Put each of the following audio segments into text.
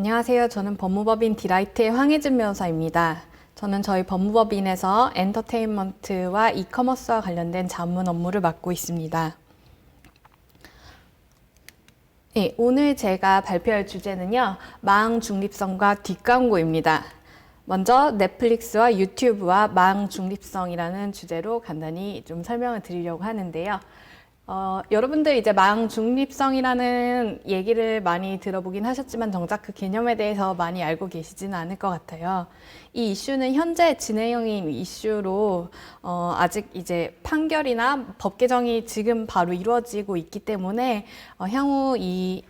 안녕하세요. 저는 법무법인 디라이트의 황혜진 변호사입니다. 저는 저희 법무법인에서 엔터테인먼트와 이커머스와 관련된 자문 업무를 맡고 있습니다. 네, 오늘 제가 발표할 주제는요, 망 중립성과 뒷광고입니다. 먼저 넷플릭스와 유튜브와 망 중립성이라는 주제로 간단히 좀 설명을 드리려고 하는데요. 여러분들 이제 망 중립성이라는 얘기를 많이 들어보긴 하셨지만 정작 그 개념에 대해서 많이 알고 계시지는 않을 것 같아요. 이 이슈는 현재 진행형인 이슈로 아직 이제 판결이나 법 개정이 지금 바로 이루어지고 있기 때문에 향후 이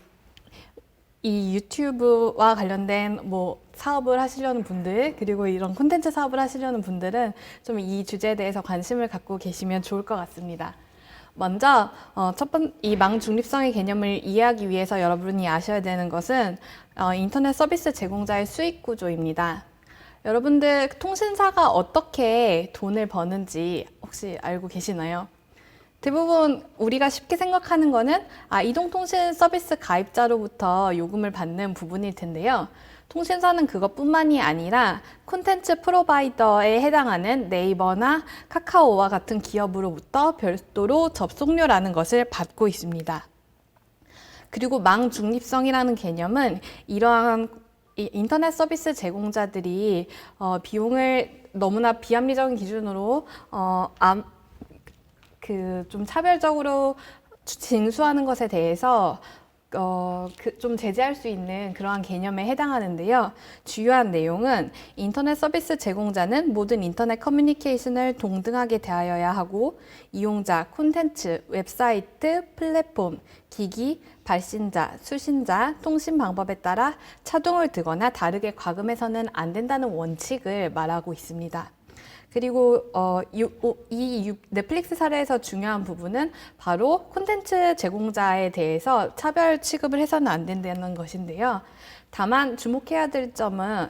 유튜브와 관련된 뭐 사업을 하시려는 분들, 그리고 이런 콘텐츠 사업을 하시려는 분들은 좀 이 주제에 대해서 관심을 갖고 계시면 좋을 것 같습니다. 먼저 이 망 중립성의 개념을 이해하기 위해서 여러분이 아셔야 되는 것은 인터넷 서비스 제공자의 수익 구조입니다. 여러분들 통신사가 어떻게 돈을 버는지 혹시 알고 계시나요? 대부분 우리가 쉽게 생각하는 거는 이동통신 서비스 가입자로부터 요금을 받는 부분일 텐데요. 통신사는 그것뿐만이 아니라 콘텐츠 프로바이더에 해당하는 네이버나 카카오와 같은 기업으로부터 별도로 접속료라는 것을 받고 있습니다. 그리고 망 중립성이라는 개념은 이러한 인터넷 서비스 제공자들이 비용을 너무나 비합리적인 기준으로 좀 차별적으로 징수하는 것에 대해서 좀 제재할 수 있는 그러한 개념에 해당하는데요. 주요한 내용은 인터넷 서비스 제공자는 모든 인터넷 커뮤니케이션을 동등하게 대하여야 하고 이용자, 콘텐츠, 웹사이트, 플랫폼, 기기, 발신자, 수신자, 통신 방법에 따라 차등을 두거나 다르게 과금해서는 안 된다는 원칙을 말하고 있습니다. 그리고 이 넷플릭스 사례에서 중요한 부분은 바로 콘텐츠 제공자에 대해서 차별 취급을 해서는 안 된다는 것인데요. 다만 주목해야 될 점은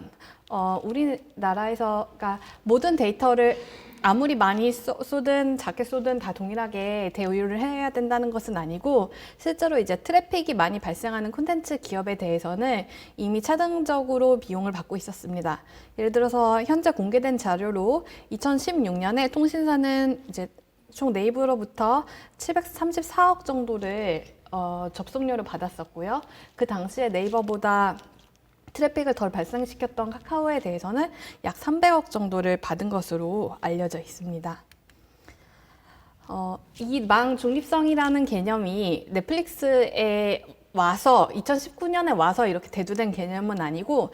우리나라에서 그러니까 모든 데이터를 아무리 많이 쏘든 작게 쏘든 다 동일하게 대우를 해야 된다는 것은 아니고 실제로 이제 트래픽이 많이 발생하는 콘텐츠 기업에 대해서는 이미 차등적으로 비용을 받고 있었습니다. 예를 들어서 현재 공개된 자료로 2016년에 통신사는 이제 총 네이버로부터 734억 정도를 접속료를 받았었고요. 그 당시에 네이버보다 트래픽을 덜 발생시켰던 카카오에 대해서는 약 300억 정도를 받은 것으로 알려져 있습니다. 이 망 중립성이라는 개념이 넷플릭스에 와서 2019년에 와서 이렇게 대두된 개념은 아니고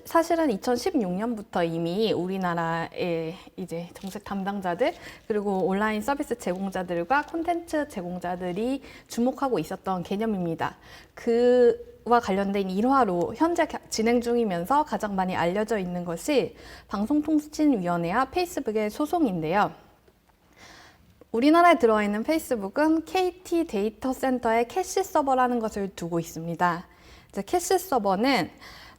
사실은 2016년부터 이미 우리나라의 이제 정책 담당자들 그리고 온라인 서비스 제공자들과 콘텐츠 제공자들이 주목하고 있었던 개념입니다. 그와 관련된 일화로 현재 진행 중이면서 가장 많이 알려져 있는 것이 방송통신위원회와 페이스북의 소송인데요. 우리나라에 들어와 있는 페이스북은 KT 데이터 센터에 캐시 서버라는 것을 두고 있습니다. 이제 캐시 서버는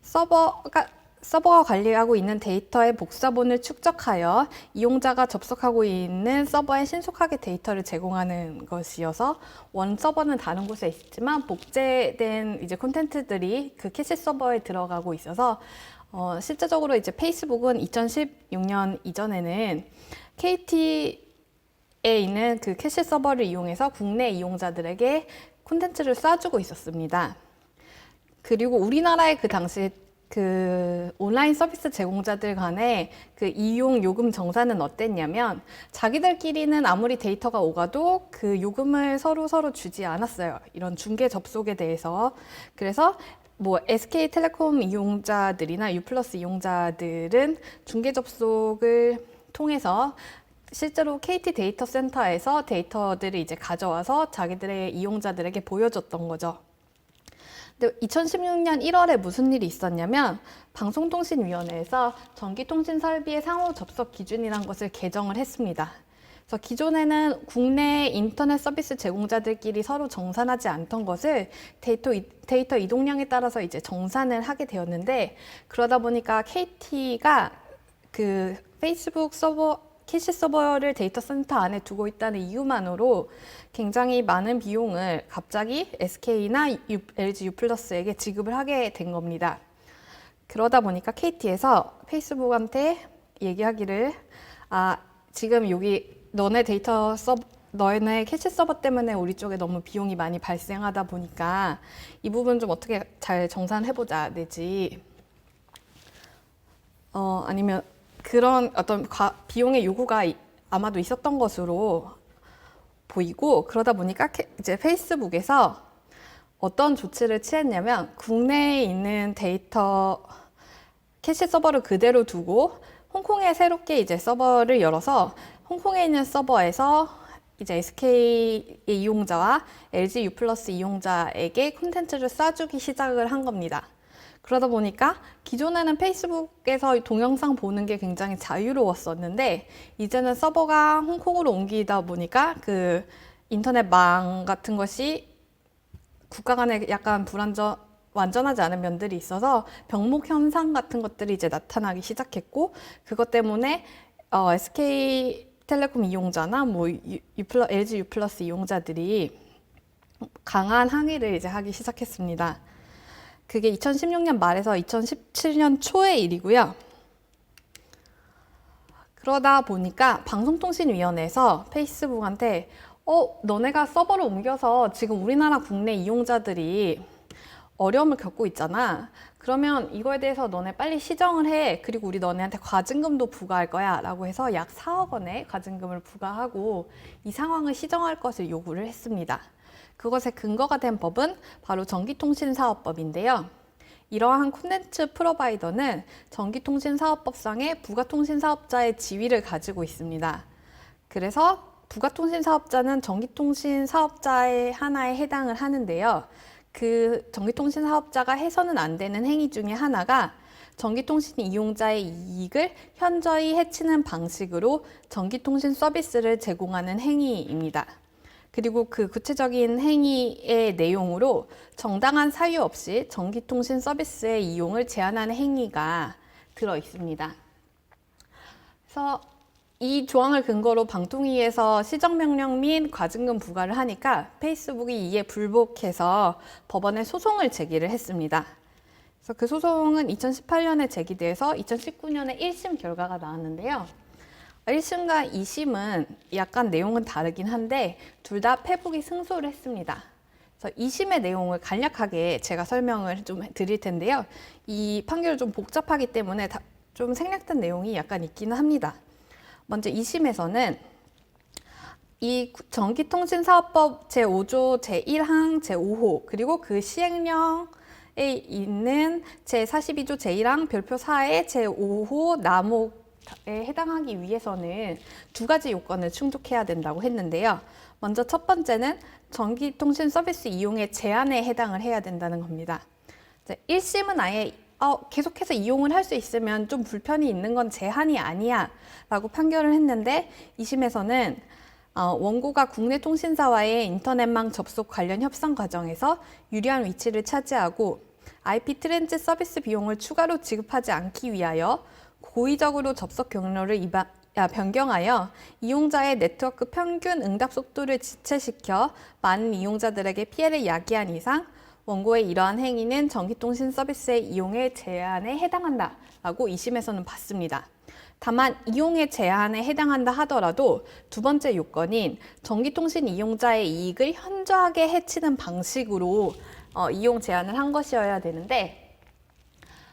서버가 관리하고 있는 데이터의 복사본을 축적하여 이용자가 접속하고 있는 서버에 신속하게 데이터를 제공하는 것이어서 원 서버는 다른 곳에 있지만 복제된 이제 콘텐츠들이 그 캐시 서버에 들어가고 있어서 실제적으로 이제 페이스북은 2016년 이전에는 KT에 있는 그 캐시 서버를 이용해서 국내 이용자들에게 콘텐츠를 쏴주고 있었습니다. 그리고 우리나라의 그 당시 그 온라인 서비스 제공자들 간의 그 이용 요금 정산은 어땠냐면 자기들끼리는 아무리 데이터가 오가도 그 요금을 서로 주지 않았어요. 이런 중개 접속에 대해서. 그래서 뭐 SK텔레콤 이용자들이나 유플러스 이용자들은 중개 접속을 통해서 실제로 KT 데이터 센터에서 데이터들을 이제 가져와서 자기들의 이용자들에게 보여줬던 거죠. 근데 2016년 1월에 무슨 일이 있었냐면 방송통신위원회에서 전기통신 설비의 상호 접속 기준이란 것을 개정을 했습니다. 그래서 기존에는 국내 인터넷 서비스 제공자들끼리 서로 정산하지 않던 것을 데이터 이동량에 따라서 이제 정산을 하게 되었는데 그러다 보니까 KT가 그 페이스북 캐시 서버를 데이터 센터 안에 두고 있다는 이유만으로 굉장히 많은 비용을 갑자기 SK나 LG U+에게 지급을 하게 된 겁니다. 그러다 보니까 KT에서 페이스북한테 얘기하기를 지금 여기 너네 캐시 서버 때문에 우리 쪽에 너무 비용이 많이 발생하다 보니까 이 부분 좀 어떻게 잘 정산해보자 내지 아니면 그런 어떤 비용의 요구가 아마도 있었던 것으로 보이고 그러다 보니까 이제 페이스북에서 어떤 조치를 취했냐면 국내에 있는 데이터 캐시 서버를 그대로 두고 홍콩에 새롭게 이제 서버를 열어서 홍콩에 있는 서버에서 이제 SK의 이용자와 LG U+ 이용자에게 콘텐츠를 쏴주기 시작을 한 겁니다. 그러다 보니까 기존에는 페이스북에서 동영상 보는 게 굉장히 자유로웠었는데 이제는 서버가 홍콩으로 옮기다 보니까 그 인터넷망 같은 것이 국가 간에 약간 완전하지 않은 면들이 있어서 병목 현상 같은 것들이 이제 나타나기 시작했고 그것 때문에 SK텔레콤 이용자나 뭐 LG U+ 이용자들이 강한 항의를 이제 하기 시작했습니다. 그게 2016년 말에서 2017년 초의 일이고요. 그러다 보니까 방송통신위원회에서 페이스북한테 너네가 서버를 옮겨서 지금 우리나라 국내 이용자들이 어려움을 겪고 있잖아. 그러면 이거에 대해서 너네 빨리 시정을 해. 그리고 우리 너네한테 과징금도 부과할 거야. 라고 해서 약 4억 원의 과징금을 부과하고 이 상황을 시정할 것을 요구를 했습니다. 그것의 근거가 된 법은 바로 전기통신사업법인데요. 이러한 콘텐츠 프로바이더는 전기통신사업법상의 부가통신사업자의 지위를 가지고 있습니다. 그래서 부가통신사업자는 전기통신사업자의 하나에 해당을 하는데요. 그 전기통신사업자가 해서는 안 되는 행위 중에 하나가 전기통신 이용자의 이익을 현저히 해치는 방식으로 전기통신 서비스를 제공하는 행위입니다. 그리고 그 구체적인 행위의 내용으로 정당한 사유 없이 전기통신 서비스의 이용을 제한하는 행위가 들어 있습니다. 그래서 이 조항을 근거로 방통위에서 시정명령 및 과징금 부과를 하니까 페이스북이 이에 불복해서 법원에 소송을 제기를 했습니다. 그래서 그 소송은 2018년에 제기돼서 2019년에 1심 결과가 나왔는데요. 1심과 2심은 약간 내용은 다르긴 한데 둘 다 페북이 승소를 했습니다. 그래서 2심의 내용을 간략하게 제가 설명을 좀 드릴 텐데요. 이 판결이 좀 복잡하기 때문에 좀 생략된 내용이 약간 있기는 합니다. 먼저 2심에서는 이 전기통신사업법 제5조 제1항 제5호 그리고 그 시행령에 있는 제42조 제1항 별표 4의 제5호 남옥에 해당하기 위해서는 두 가지 요건을 충족해야 된다고 했는데요. 먼저 첫 번째는 전기통신 서비스 이용의 제한에 해당을 해야 된다는 겁니다. 1심은 아예 계속해서 이용을 할 수 있으면 좀 불편이 있는 건 제한이 아니야 라고 판결을 했는데 2심에서는 원고가 국내 통신사와의 인터넷망 접속 관련 협상 과정에서 유리한 위치를 차지하고 IP 트랜짓 서비스 비용을 추가로 지급하지 않기 위하여 고의적으로 접속 경로를 변경하여 이용자의 네트워크 평균 응답 속도를 지체시켜 많은 이용자들에게 피해를 야기한 이상 원고의 이러한 행위는 전기통신 서비스의 이용의 제한에 해당한다 라고 2심에서는 봤습니다. 다만 이용의 제한에 해당한다 하더라도 두 번째 요건인 전기통신 이용자의 이익을 현저하게 해치는 방식으로 이용 제한을 한 것이어야 되는데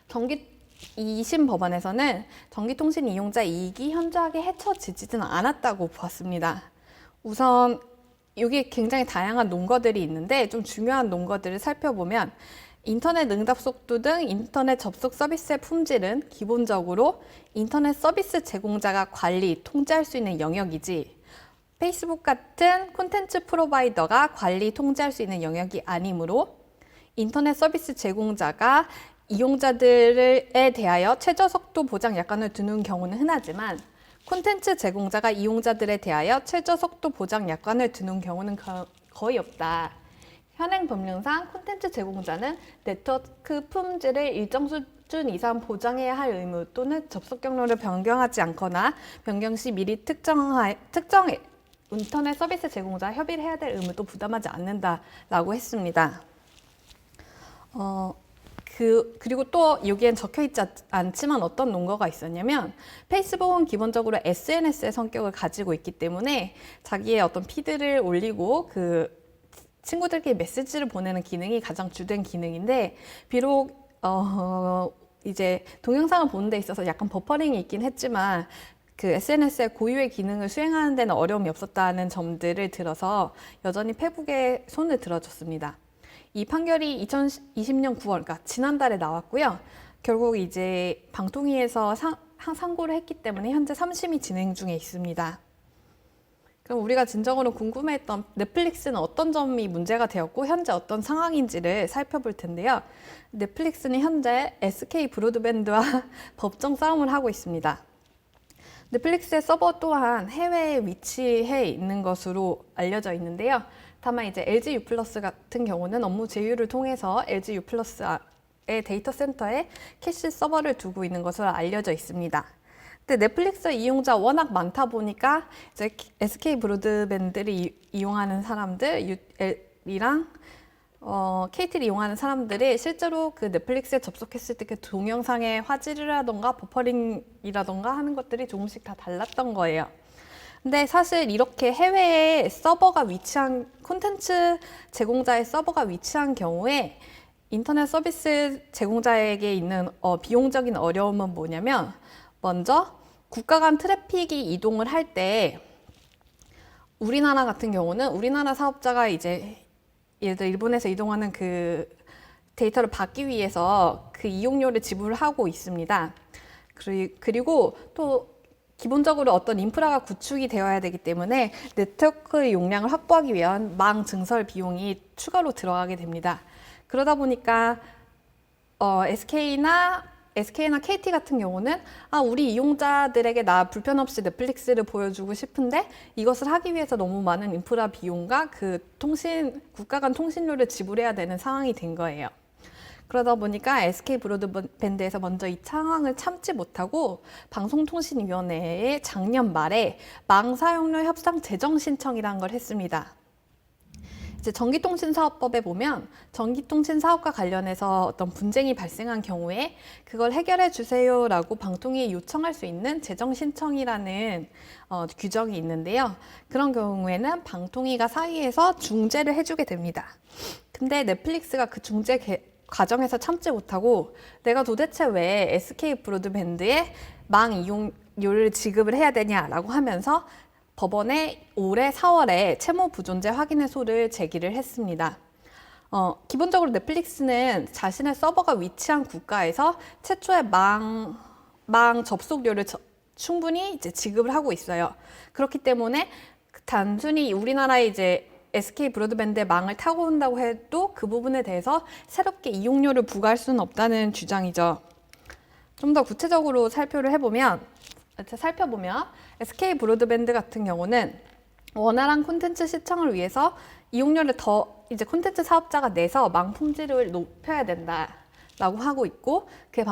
2심 법원에서는 전기통신 이용자 이익이 현저하게 해쳐지지는 않았다고 보았습니다. 우선 여기 굉장히 다양한 논거들이 있는데 좀 중요한 논거들을 살펴보면 인터넷 응답 속도 등 인터넷 접속 서비스의 품질은 기본적으로 인터넷 서비스 제공자가 관리, 통제할 수 있는 영역이지 페이스북 같은 콘텐츠 프로바이더가 관리, 통제할 수 있는 영역이 아니므로 인터넷 서비스 제공자가 이용자들에 대하여 최저 속도 보장 약관을 두는 경우는 흔하지만 콘텐츠 제공자가 이용자들에 대하여 최저 속도 보장 약관을 두는 경우는 거의 없다. 현행 법령상 콘텐츠 제공자는 네트워크 품질을 일정 수준 이상 보장해야 할 의무 또는 접속 경로를 변경하지 않거나 변경 시 미리 특정 인터넷 서비스 제공자와 협의를 해야 될 의무도 부담하지 않는다라고 했습니다. 그리고 또 여기엔 적혀 있지 않지만 어떤 논거가 있었냐면 페이스북은 기본적으로 SNS의 성격을 가지고 있기 때문에 자기의 어떤 피드를 올리고 그 친구들끼리 메시지를 보내는 기능이 가장 주된 기능인데 비록 이제 동영상을 보는 데 있어서 약간 버퍼링이 있긴 했지만 그 SNS의 고유의 기능을 수행하는 데는 어려움이 없었다는 점들을 들어서 여전히 페북에 손을 들어줬습니다. 이 판결이 2020년 9월, 그러니까 지난달에 나왔고요. 결국 이제 방통위에서 상고를 했기 때문에 현재 3심이 진행 중에 있습니다. 그럼 우리가 진정으로 궁금해했던 넷플릭스는 어떤 점이 문제가 되었고 현재 어떤 상황인지를 살펴볼 텐데요. 넷플릭스는 현재 SK 브로드밴드와 법정 싸움을 하고 있습니다. 넷플릭스의 서버 또한 해외에 위치해 있는 것으로 알려져 있는데요. 다만 이제 LG U+ 같은 경우는 업무 제휴를 통해서 LG U+의 데이터 센터에 캐시 서버를 두고 있는 것으로 알려져 있습니다. 근데 넷플릭스 이용자 워낙 많다 보니까 이제 SK 브로드밴드를 이용하는 사람들, 이랑 KT를 이용하는 사람들이 실제로 그 넷플릭스에 접속했을 때 그 동영상의 화질이라던가 버퍼링이라던가 하는 것들이 조금씩 다 달랐던 거예요. 근데 사실 이렇게 해외에 서버가 위치한 콘텐츠 제공자의 서버가 위치한 경우에 인터넷 서비스 제공자에게 있는 비용적인 어려움은 뭐냐면 먼저 국가 간 트래픽이 이동을 할 때 우리나라 같은 경우는 우리나라 사업자가 이제 예를 들어 일본에서 이동하는 그 데이터를 받기 위해서 그 이용료를 지불하고 있습니다. 그리고 또 기본적으로 어떤 인프라가 구축이 되어야 되기 때문에 네트워크 용량을 확보하기 위한 망 증설 비용이 추가로 들어가게 됩니다. 그러다 보니까 SK나 KT 같은 경우는 우리 이용자들에게 나 불편 없이 넷플릭스를 보여주고 싶은데 이것을 하기 위해서 너무 많은 인프라 비용과 그 국가 간 통신료를 지불해야 되는 상황이 된 거예요. 그러다 보니까 SK 브로드밴드에서 먼저 이 상황을 참지 못하고 방송통신위원회에 작년 말에 망 사용료 협상 재정 신청이라는 걸 했습니다. 이제 전기통신사업법에 보면 전기통신 사업과 관련해서 어떤 분쟁이 발생한 경우에 그걸 해결해 주세요라고 방통위에 요청할 수 있는 재정 신청이라는 규정이 있는데요. 그런 경우에는 방통위가 사이에서 중재를 해주게 됩니다. 근데 넷플릭스가 그 중재 과정에서 참지 못하고 내가 도대체 왜 SK 브로드밴드에 망 이용료를 지급을 해야 되냐라고 하면서 법원에 올해 4월에 채무 부존재 확인의소를 제기를 했습니다. 기본적으로 넷플릭스는 자신의 서버가 위치한 국가에서 최초의 망 접속료를 충분히 이제 지급을 하고 있어요. 그렇기 때문에 단순히 우리나라에 이제 SK 브로드밴드의 망을 타고 온다고 해도 그 부분에 대해서 새롭게 이용료를 부과할 수는 없다는 주장이죠. 좀 더 구체적으로 살펴보면 SK 브로드밴드 같은 경우는 원활한 콘텐츠 시청을 위해서 이용료를 더 이제 콘텐츠 사업자가 내서 망 품질을 높여야 된다라고 하고 있고 그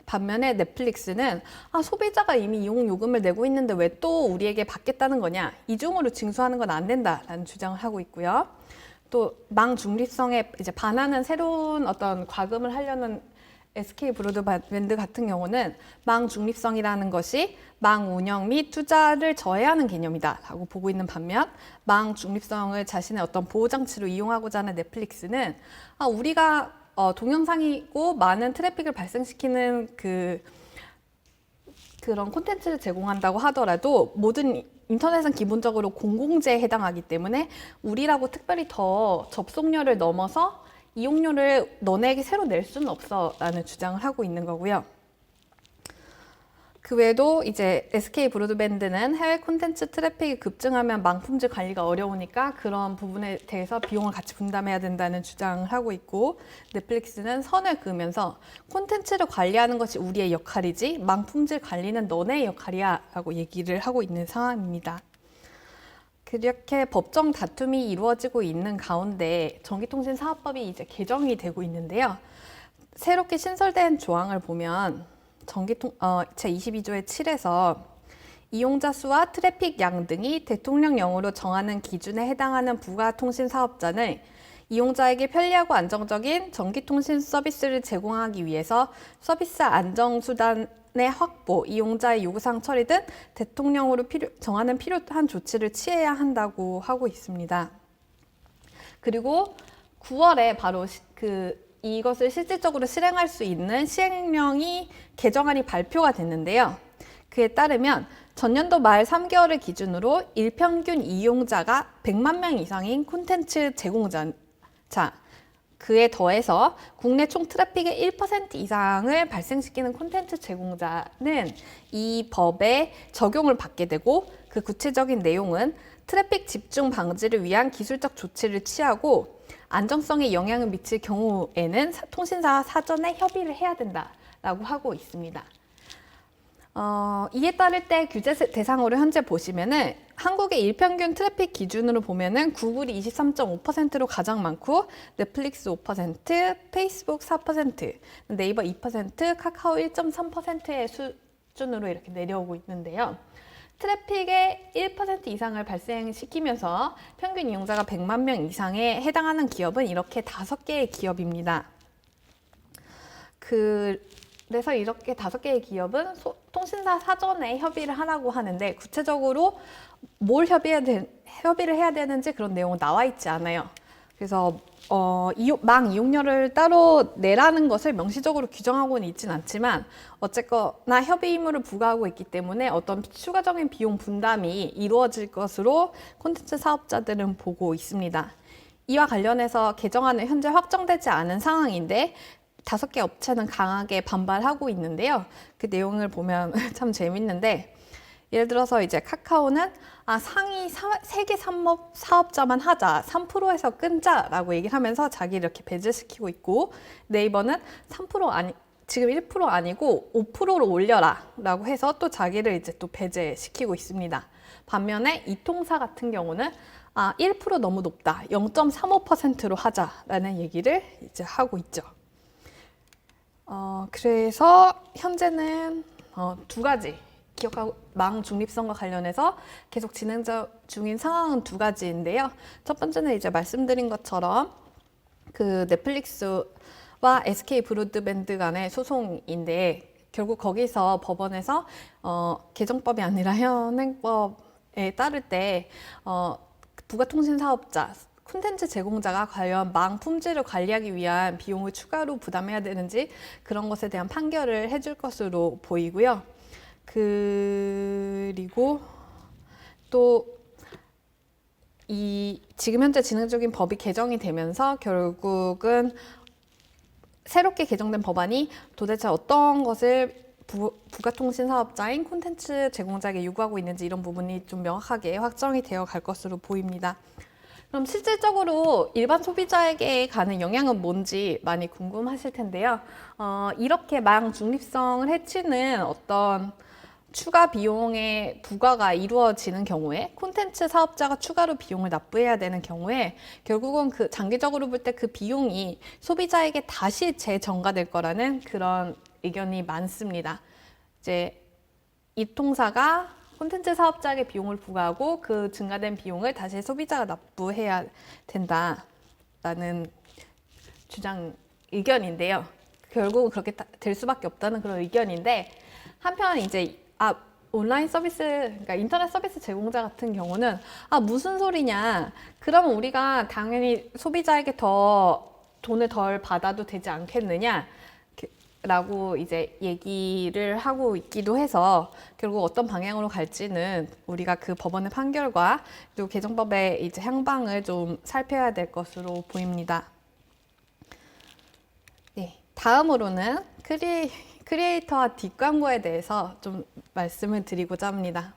반면에 넷플릭스는 소비자가 이미 이용 요금을 내고 있는데 왜 또 우리에게 받겠다는 거냐, 이중으로 징수하는 건 안 된다라는 주장을 하고 있고요. 또 망 중립성에 이제 반하는 새로운 어떤 과금을 하려는 SK 브로드밴드 같은 경우는 망 중립성이라는 것이 망 운영 및 투자를 저해하는 개념이다라고 보고 있는 반면 망 중립성을 자신의 어떤 보호장치로 이용하고자 하는 넷플릭스는 우리가 동영상이고 많은 트래픽을 발생시키는 그런 콘텐츠를 제공한다고 하더라도 모든 인터넷은 기본적으로 공공재에 해당하기 때문에 우리라고 특별히 더 접속료를 넘어서 이용료를 너네에게 새로 낼 수는 없어 라는 주장을 하고 있는 거고요. 그 외에도 이제 SK 브로드밴드는 해외 콘텐츠 트래픽이 급증하면 망 품질 관리가 어려우니까 그런 부분에 대해서 비용을 같이 분담해야 된다는 주장을 하고 있고, 넷플릭스는 선을 그으면서 콘텐츠를 관리하는 것이 우리의 역할이지 망 품질 관리는 너네의 역할이야 라고 얘기를 하고 있는 상황입니다. 그렇게 법정 다툼이 이루어지고 있는 가운데 전기통신사업법이 이제 개정이 되고 있는데요. 새롭게 신설된 조항을 보면 제22조의 7에서 이용자 수와 트래픽 양 등이 대통령령으로 정하는 기준에 해당하는 부가통신사업자는 이용자에게 편리하고 안정적인 전기통신 서비스를 제공하기 위해서 서비스 안정수단의 확보, 이용자의 요구사항 처리 등 대통령으로 정하는 필요한 조치를 취해야 한다고 하고 있습니다. 그리고 9월에 바로 이것을 실질적으로 실행할 수 있는 시행령이 개정안이 발표가 됐는데요. 그에 따르면 전년도 말 3개월을 기준으로 일평균 이용자가 100만 명 이상인 콘텐츠 제공자, 그에 더해서 국내 총 트래픽의 1% 이상을 발생시키는 콘텐츠 제공자는 이 법에 적용을 받게 되고, 그 구체적인 내용은 트래픽 집중 방지를 위한 기술적 조치를 취하고 안정성에 영향을 미칠 경우에는 통신사와 사전에 협의를 해야 된다라고 하고 있습니다. 이에 따를 때 규제 대상으로 현재 보시면은 한국의 일평균 트래픽 기준으로 보면은 구글이 23.5%로 가장 많고, 넷플릭스 5%, 페이스북 4%, 네이버 2%, 카카오 1.3%의 수준으로 이렇게 내려오고 있는데요. 트래픽의 1% 이상을 발생시키면서 평균 이용자가 100만 명 이상에 해당하는 기업은 이렇게 5개의 기업입니다. 그래서 이렇게 5개의 기업은 통신사 사전에 협의를 하라고 하는데, 구체적으로 뭘 협의를 해야 되는지 그런 내용은 나와 있지 않아요. 그래서 망 이용료를 따로 내라는 것을 명시적으로 규정하고는 있진 않지만, 어쨌거나 협의 의무를 부과하고 있기 때문에 어떤 추가적인 비용 분담이 이루어질 것으로 콘텐츠 사업자들은 보고 있습니다. 이와 관련해서 개정안은 현재 확정되지 않은 상황인데 5개 업체는 강하게 반발하고 있는데요. 그 내용을 보면 참 재밌는데, 예를 들어서 이제 카카오는 상위 3개 사업자만 하자, 3%에서 끊자라고 얘기를 하면서 자기를 이렇게 배제시키고 있고, 네이버는 3% 지금 1% 아니고 5%로 올려라 라고 해서 또 자기를 이제 또 배제시키고 있습니다. 반면에 이통사 같은 경우는 1% 너무 높다, 0.35%로 하자라는 얘기를 이제 하고 있죠. 그래서 현재는 2가지, 기억하고 망 중립성과 관련해서 계속 진행 중인 상황은 2가지인데요. 첫 번째는 이제 말씀드린 것처럼 그 넷플릭스와 SK 브로드밴드 간의 소송인데, 결국 거기서 법원에서 개정법이 아니라 현행법에 따를 때 부가통신 사업자, 콘텐츠 제공자가 과연 망 품질을 관리하기 위한 비용을 추가로 부담해야 되는지 그런 것에 대한 판결을 해줄 것으로 보이고요. 그리고 또 지금 현재 진행 중인 법이 개정이 되면서 결국은 새롭게 개정된 법안이 도대체 어떤 것을 부가통신 사업자인 콘텐츠 제공자에게 요구하고 있는지, 이런 부분이 좀 명확하게 확정이 되어 갈 것으로 보입니다. 그럼 실질적으로 일반 소비자에게 가는 영향은 뭔지 많이 궁금하실 텐데요. 이렇게 망 중립성을 해치는 어떤 추가 비용의 부과가 이루어지는 경우에, 콘텐츠 사업자가 추가로 비용을 납부해야 되는 경우에 결국은 장기적으로 볼 때 그 비용이 소비자에게 다시 재전가될 거라는 그런 의견이 많습니다. 이제 이통사가 콘텐츠 사업자에게 비용을 부과하고 그 증가된 비용을 다시 소비자가 납부해야 된다라는 의견인데요. 결국 그렇게 될 수밖에 없다는 그런 의견인데, 한편 이제 온라인 서비스, 그러니까 인터넷 서비스 제공자 같은 경우는 무슨 소리냐, 그러면 우리가 당연히 소비자에게 더 돈을 덜 받아도 되지 않겠느냐 라고 이제 얘기를 하고 있기도 해서, 결국 어떤 방향으로 갈지는 우리가 그 법원의 판결과 그리고 개정법의 이제 향방을 좀 살펴야 될 것으로 보입니다. 네, 다음으로는 크리에이터와 뒷광고에 대해서 좀 말씀을 드리고자 합니다.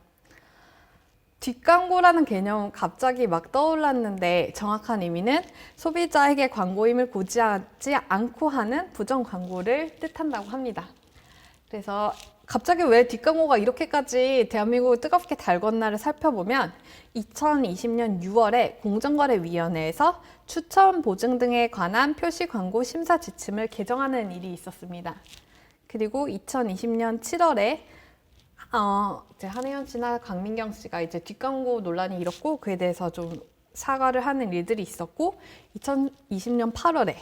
뒷광고라는 개념은 갑자기 막 떠올랐는데, 정확한 의미는 소비자에게 광고임을 고지하지 않고 하는 부정 광고를 뜻한다고 합니다. 그래서 갑자기 왜 뒷광고가 이렇게까지 대한민국을 뜨겁게 달궜나를 살펴보면, 2020년 6월에 공정거래위원회에서 추천 보증 등에 관한 표시 광고 심사 지침을 개정하는 일이 있었습니다. 그리고 2020년 7월에 이제 한혜연 씨나 강민경 씨가 이제 뒷광고 논란이 일었고, 그에 대해서 좀 사과를 하는 일들이 있었고 2020년 8월에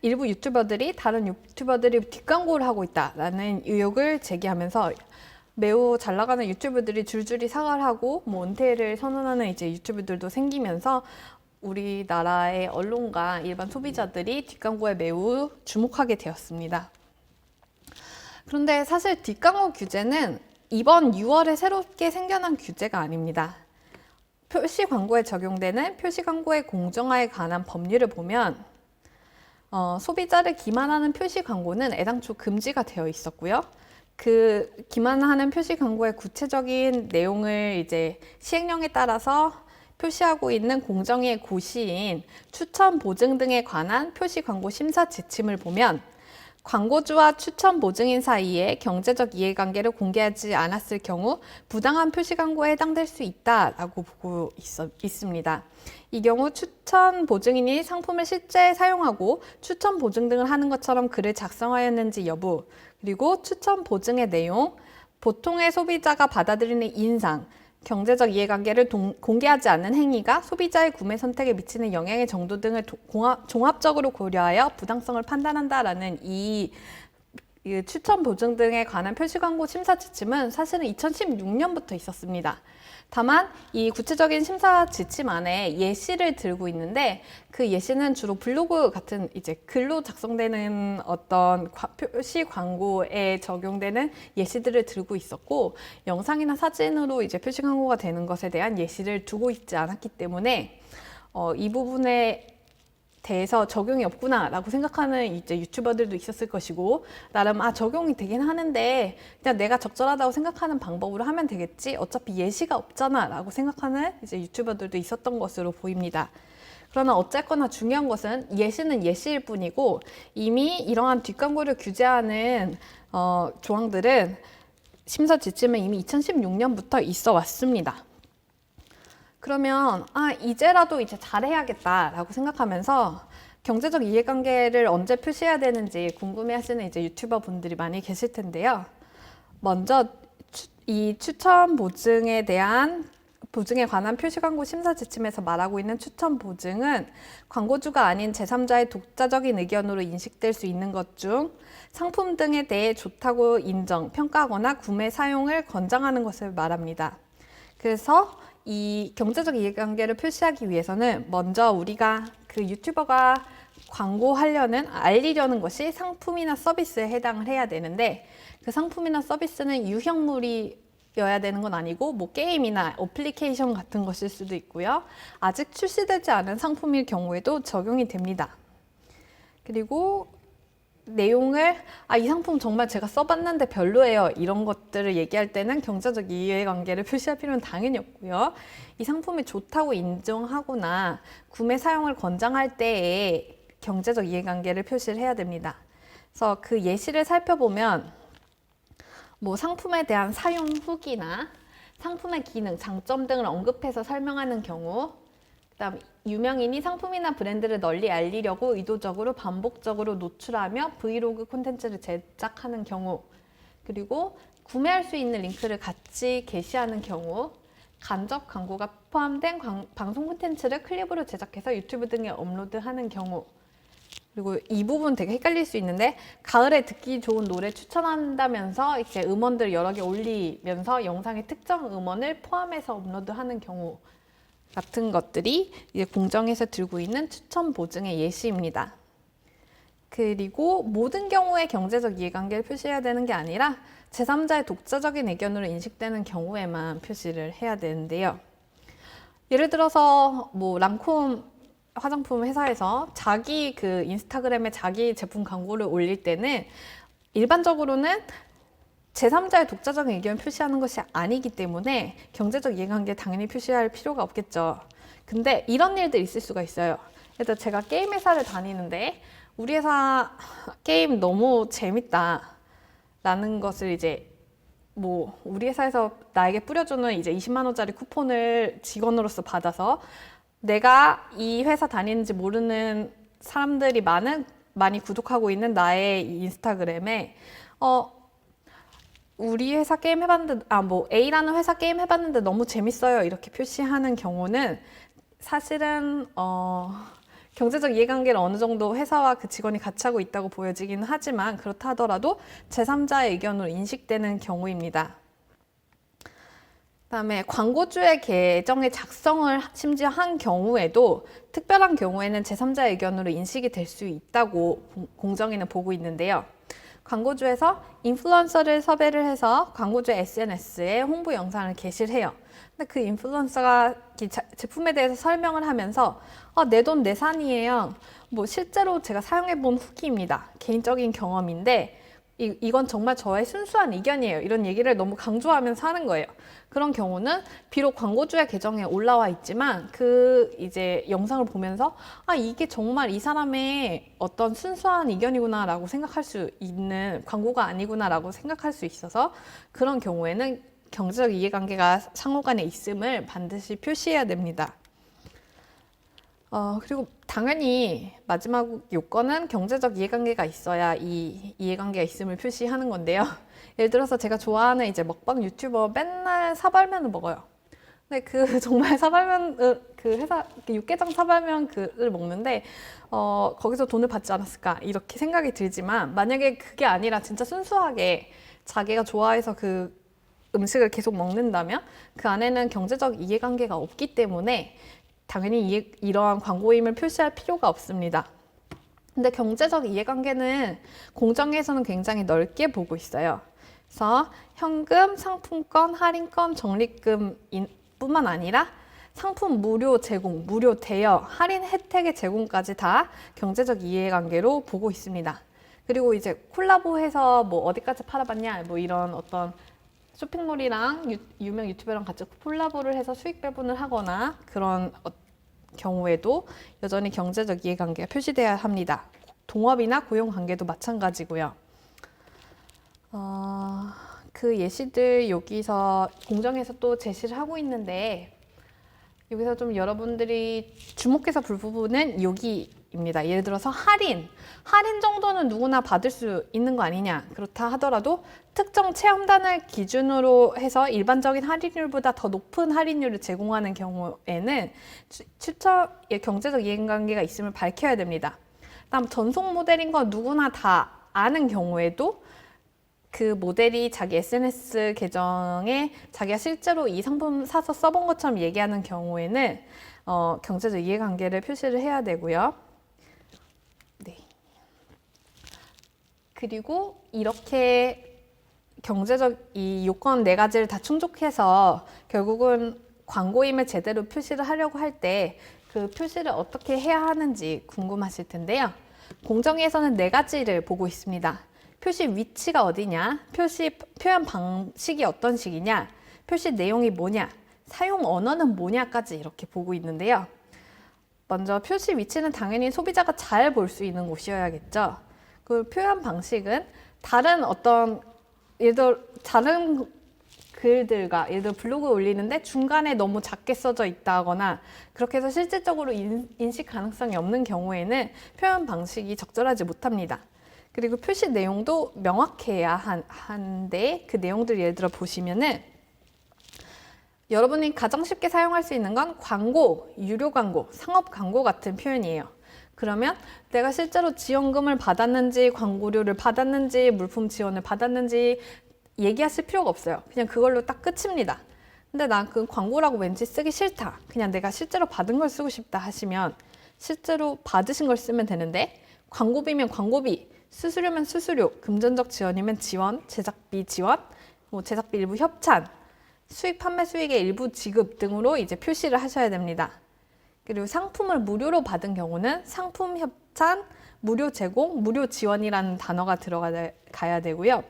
일부 유튜버들이 다른 유튜버들이 뒷광고를 하고 있다라는 의혹을 제기하면서 매우 잘 나가는 유튜브들이 줄줄이 사과를 하고 뭐 은퇴를 선언하는 이제 유튜브들도 생기면서 우리나라의 언론과 일반 소비자들이 뒷광고에 매우 주목하게 되었습니다. 그런데 사실 뒷광고 규제는 이번 6월에 새롭게 생겨난 규제가 아닙니다. 표시 광고에 적용되는 표시 광고의 공정화에 관한 법률을 보면 소비자를 기만하는 표시 광고는 애당초 금지가 되어 있었고요. 그 기만하는 표시 광고의 구체적인 내용을 이제 시행령에 따라서 표시하고 있는 공정위의 고시인 추천 보증 등에 관한 표시 광고 심사 지침을 보면 광고주와 추천 보증인 사이에 경제적 이해관계를 공개하지 않았을 경우 부당한 표시 광고에 해당될 수 있다라고 보고 있습니다. 이 경우 추천 보증인이 상품을 실제 사용하고 추천 보증 등을 하는 것처럼 글을 작성하였는지 여부, 그리고 추천 보증의 내용, 보통의 소비자가 받아들이는 인상, 경제적 이해관계를 공개하지 않는 행위가 소비자의 구매 선택에 미치는 영향의 정도 등을 종합적으로 고려하여 부당성을 판단한다라는 이 추천 보증 등에 관한 표시 광고 심사 지침은 사실은 2016년부터 있었습니다. 다만 이 구체적인 심사 지침 안에 예시를 들고 있는데 그 예시는 주로 블로그 같은 이제 글로 작성되는 어떤 표시 광고에 적용되는 예시들을 들고 있었고 영상이나 사진으로 이제 표시 광고가 되는 것에 대한 예시를 두고 있지 않았기 때문에 이 부분에 대해서 적용이 없구나라고 생각하는 이제 유튜버들도 있었을 것이고 나름 적용이 되긴 하는데 그냥 내가 적절하다고 생각하는 방법으로 하면 되겠지 어차피 예시가 없잖아라고 생각하는 이제 유튜버들도 있었던 것으로 보입니다. 그러나 어쨌거나 중요한 것은 예시는 예시일 뿐이고 이미 이러한 뒷광고를 규제하는 조항들은 심사 지침은 이미 2016년부터 있어 왔습니다. 그러면 이제라도 이제 잘해야겠다라고 생각하면서 경제적 이해관계를 언제 표시해야 되는지 궁금해하시는 이제 유튜버 분들이 많이 계실 텐데요. 먼저 이 추천 보증에 관한 표시 광고 심사 지침에서 말하고 있는 추천 보증은 광고주가 아닌 제3자의 독자적인 의견으로 인식될 수 있는 것 중 상품 등에 대해 좋다고 인정, 평가하거나 구매 사용을 권장하는 것을 말합니다. 그래서 이 경제적 이해관계를 표시하기 위해서는 먼저 우리가 그 유튜버가 광고하려는 알리려는 것이 상품이나 서비스에 해당을 해야 되는데 그 상품이나 서비스는 유형물이어야 되는 건 아니고 뭐 게임이나 어플리케이션 같은 것일 수도 있고요. 아직 출시되지 않은 상품일 경우에도 적용이 됩니다. 그리고 내용을 이 상품 정말 제가 써봤는데 별로예요 이런 것들을 얘기할 때는 경제적 이해관계를 표시할 필요는 당연히 없고요. 이 상품이 좋다고 인정하거나 구매 사용을 권장할 때에 경제적 이해관계를 표시를 해야 됩니다. 그래서 그 예시를 살펴보면 뭐 상품에 대한 사용 후기나 상품의 기능, 장점 등을 언급해서 설명하는 경우, 그다음 유명인이 상품이나 브랜드를 널리 알리려고 의도적으로 반복적으로 노출하며 브이로그 콘텐츠를 제작하는 경우, 그리고 구매할 수 있는 링크를 같이 게시하는 경우, 간접 광고가 포함된 방송 콘텐츠를 클립으로 제작해서 유튜브 등에 업로드하는 경우, 그리고 이 부분 되게 헷갈릴 수 있는데 가을에 듣기 좋은 노래 추천한다면서 이제 음원들을 여러 개 올리면서 영상의 특정 음원을 포함해서 업로드하는 경우 같은 것들이 이제 공정에서 들고 있는 추천 보증의 예시입니다. 그리고 모든 경우에 경제적 이해관계를 표시해야 되는 게 아니라 제3자의 독자적인 의견으로 인식되는 경우에만 표시를 해야 되는데요. 예를 들어서 뭐 랑콤 화장품 회사에서 자기 그 인스타그램에 자기 제품 광고를 올릴 때는 일반적으로는 제3자의 독자적인 의견을 표시하는 것이 아니기 때문에 경제적 이해관계 당연히 표시할 필요가 없겠죠. 근데 이런 일들이 있을 수가 있어요. 일단 제가 게임 회사를 다니는데 우리 회사 게임 너무 재밌다 라는 것을 이제 뭐 우리 회사에서 나에게 뿌려주는 이제 20만 원짜리 쿠폰을 직원으로서 받아서 내가 이 회사 다니는지 모르는 사람들이 많이 구독하고 있는 나의 인스타그램에 우리 회사 게임 해봤는데 뭐 A라는 회사 게임 해봤는데 너무 재밌어요 이렇게 표시하는 경우는 사실은 경제적 이해관계를 어느 정도 회사와 그 직원이 같이 하고 있다고 보여지긴 하지만 그렇다 하더라도 제3자의 의견으로 인식되는 경우입니다. 그다음에 광고주의 계정의 작성을 심지어 한 경우에도 특별한 경우에는 제3자의 의견으로 인식이 될 수 있다고 공정위는 보고 있는데요. 광고주에서 인플루언서를 섭외를 해서 광고주의 SNS에 홍보 영상을 게시를 해요. 근데 그 인플루언서가 제품에 대해서 설명을 하면서 내 돈 내산이에요. 뭐 실제로 제가 사용해 본 후기입니다. 개인적인 경험인데 이건 정말 저의 순수한 의견이에요. 이런 얘기를 너무 강조하면서 하는 거예요. 그런 경우는 비록 광고주의 계정에 올라와 있지만 그 이제 영상을 보면서 이게 정말 이 사람의 어떤 순수한 의견이구나라고 생각할 수 있는 광고가 아니구나라고 생각할 수 있어서 그런 경우에는 경제적 이해관계가 상호간에 있음을 반드시 표시해야 됩니다. 그리고 당연히 마지막 요건은 경제적 이해관계가 있어야 이 이해관계가 있음을 표시하는 건데요. 예를 들어서 제가 좋아하는 이제 먹방 유튜버 맨날 사발면을 먹어요. 근데 그 정말 사발면 그 회사 육개장 사발면 그를 먹는데 거기서 돈을 받지 않았을까 이렇게 생각이 들지만 만약에 그게 아니라 진짜 순수하게 자기가 좋아해서 그 음식을 계속 먹는다면 그 안에는 경제적 이해관계가 없기 때문에 당연히 이러한 광고임을 표시할 필요가 없습니다. 근데 경제적 이해관계는 공정위에서는 굉장히 넓게 보고 있어요. 그래서 현금, 상품권, 할인권, 적립금 뿐만 아니라 상품 무료 제공, 무료 대여, 할인 혜택의 제공까지 다 경제적 이해관계로 보고 있습니다. 그리고 이제 콜라보해서 뭐 어디까지 팔아봤냐, 뭐 이런 어떤 쇼핑몰이랑 유명 유튜버랑 같이 콜라보를 해서 수익 배분을 하거나 그런 경우에도 여전히 경제적 이해관계가 표시돼야 합니다. 동업이나 고용관계도 마찬가지고요. 그 예시들 여기서 공정에서 또 제시를 하고 있는데 여기서 좀 여러분들이 주목해서 볼 부분은 여기입니다. 예를 들어서 할인 정도는 누구나 받을 수 있는 거 아니냐. 그렇다 하더라도 특정 체험단을 기준으로 해서 일반적인 할인율보다 더 높은 할인율을 제공하는 경우에는 경제적 이해관계가 있음을 밝혀야 됩니다. 다음 전속 모델인 거 누구나 다 아는 경우에도 그 모델이 자기 SNS 계정에 자기가 실제로 이 상품 사서 써본 것처럼 얘기하는 경우에는 경제적 이해관계를 표시를 해야 되고요. 네. 그리고 이렇게 경제적 이 요건 4가지를 다 충족해서 결국은 광고임을 제대로 표시를 하려고 할 때 그 표시를 어떻게 해야 하는지 궁금하실 텐데요. 공정위에서는 4가지를 보고 있습니다. 표시 위치가 어디냐, 표현 방식이 어떤 식이냐, 표시 내용이 뭐냐, 사용 언어는 뭐냐까지 이렇게 보고 있는데요. 먼저 표시 위치는 당연히 소비자가 잘 볼 수 있는 곳이어야겠죠. 그 표현 방식은 다른 어떤 예를 들어 다른 글들과 예를 들어 블로그 올리는데 중간에 너무 작게 써져 있다거나 그렇게 해서 실질적으로 인식 가능성이 없는 경우에는 표현 방식이 적절하지 못합니다. 그리고 표시 내용도 명확해야 한데 그 내용들 예를 들어 보시면은 여러분이 가장 쉽게 사용할 수 있는 건 광고, 유료 광고, 상업 광고 같은 표현이에요. 그러면 내가 실제로 지원금을 받았는지, 광고료를 받았는지, 물품 지원을 받았는지 얘기하실 필요가 없어요. 그냥 그걸로 딱 끝입니다. 근데 난 그 광고라고 왠지 쓰기 싫다. 그냥 내가 실제로 받은 걸 쓰고 싶다 하시면 실제로 받으신 걸 쓰면 되는데 광고비면 광고비, 수수료면 수수료, 금전적 지원이면 지원, 제작비 지원, 뭐 제작비 일부 협찬, 수익 판매 수익의 일부 지급 등으로 이제 표시를 하셔야 됩니다. 그리고 상품을 무료로 받은 경우는 상품 협찬, 무료 제공, 무료 지원이라는 단어가 들어가야 되고요.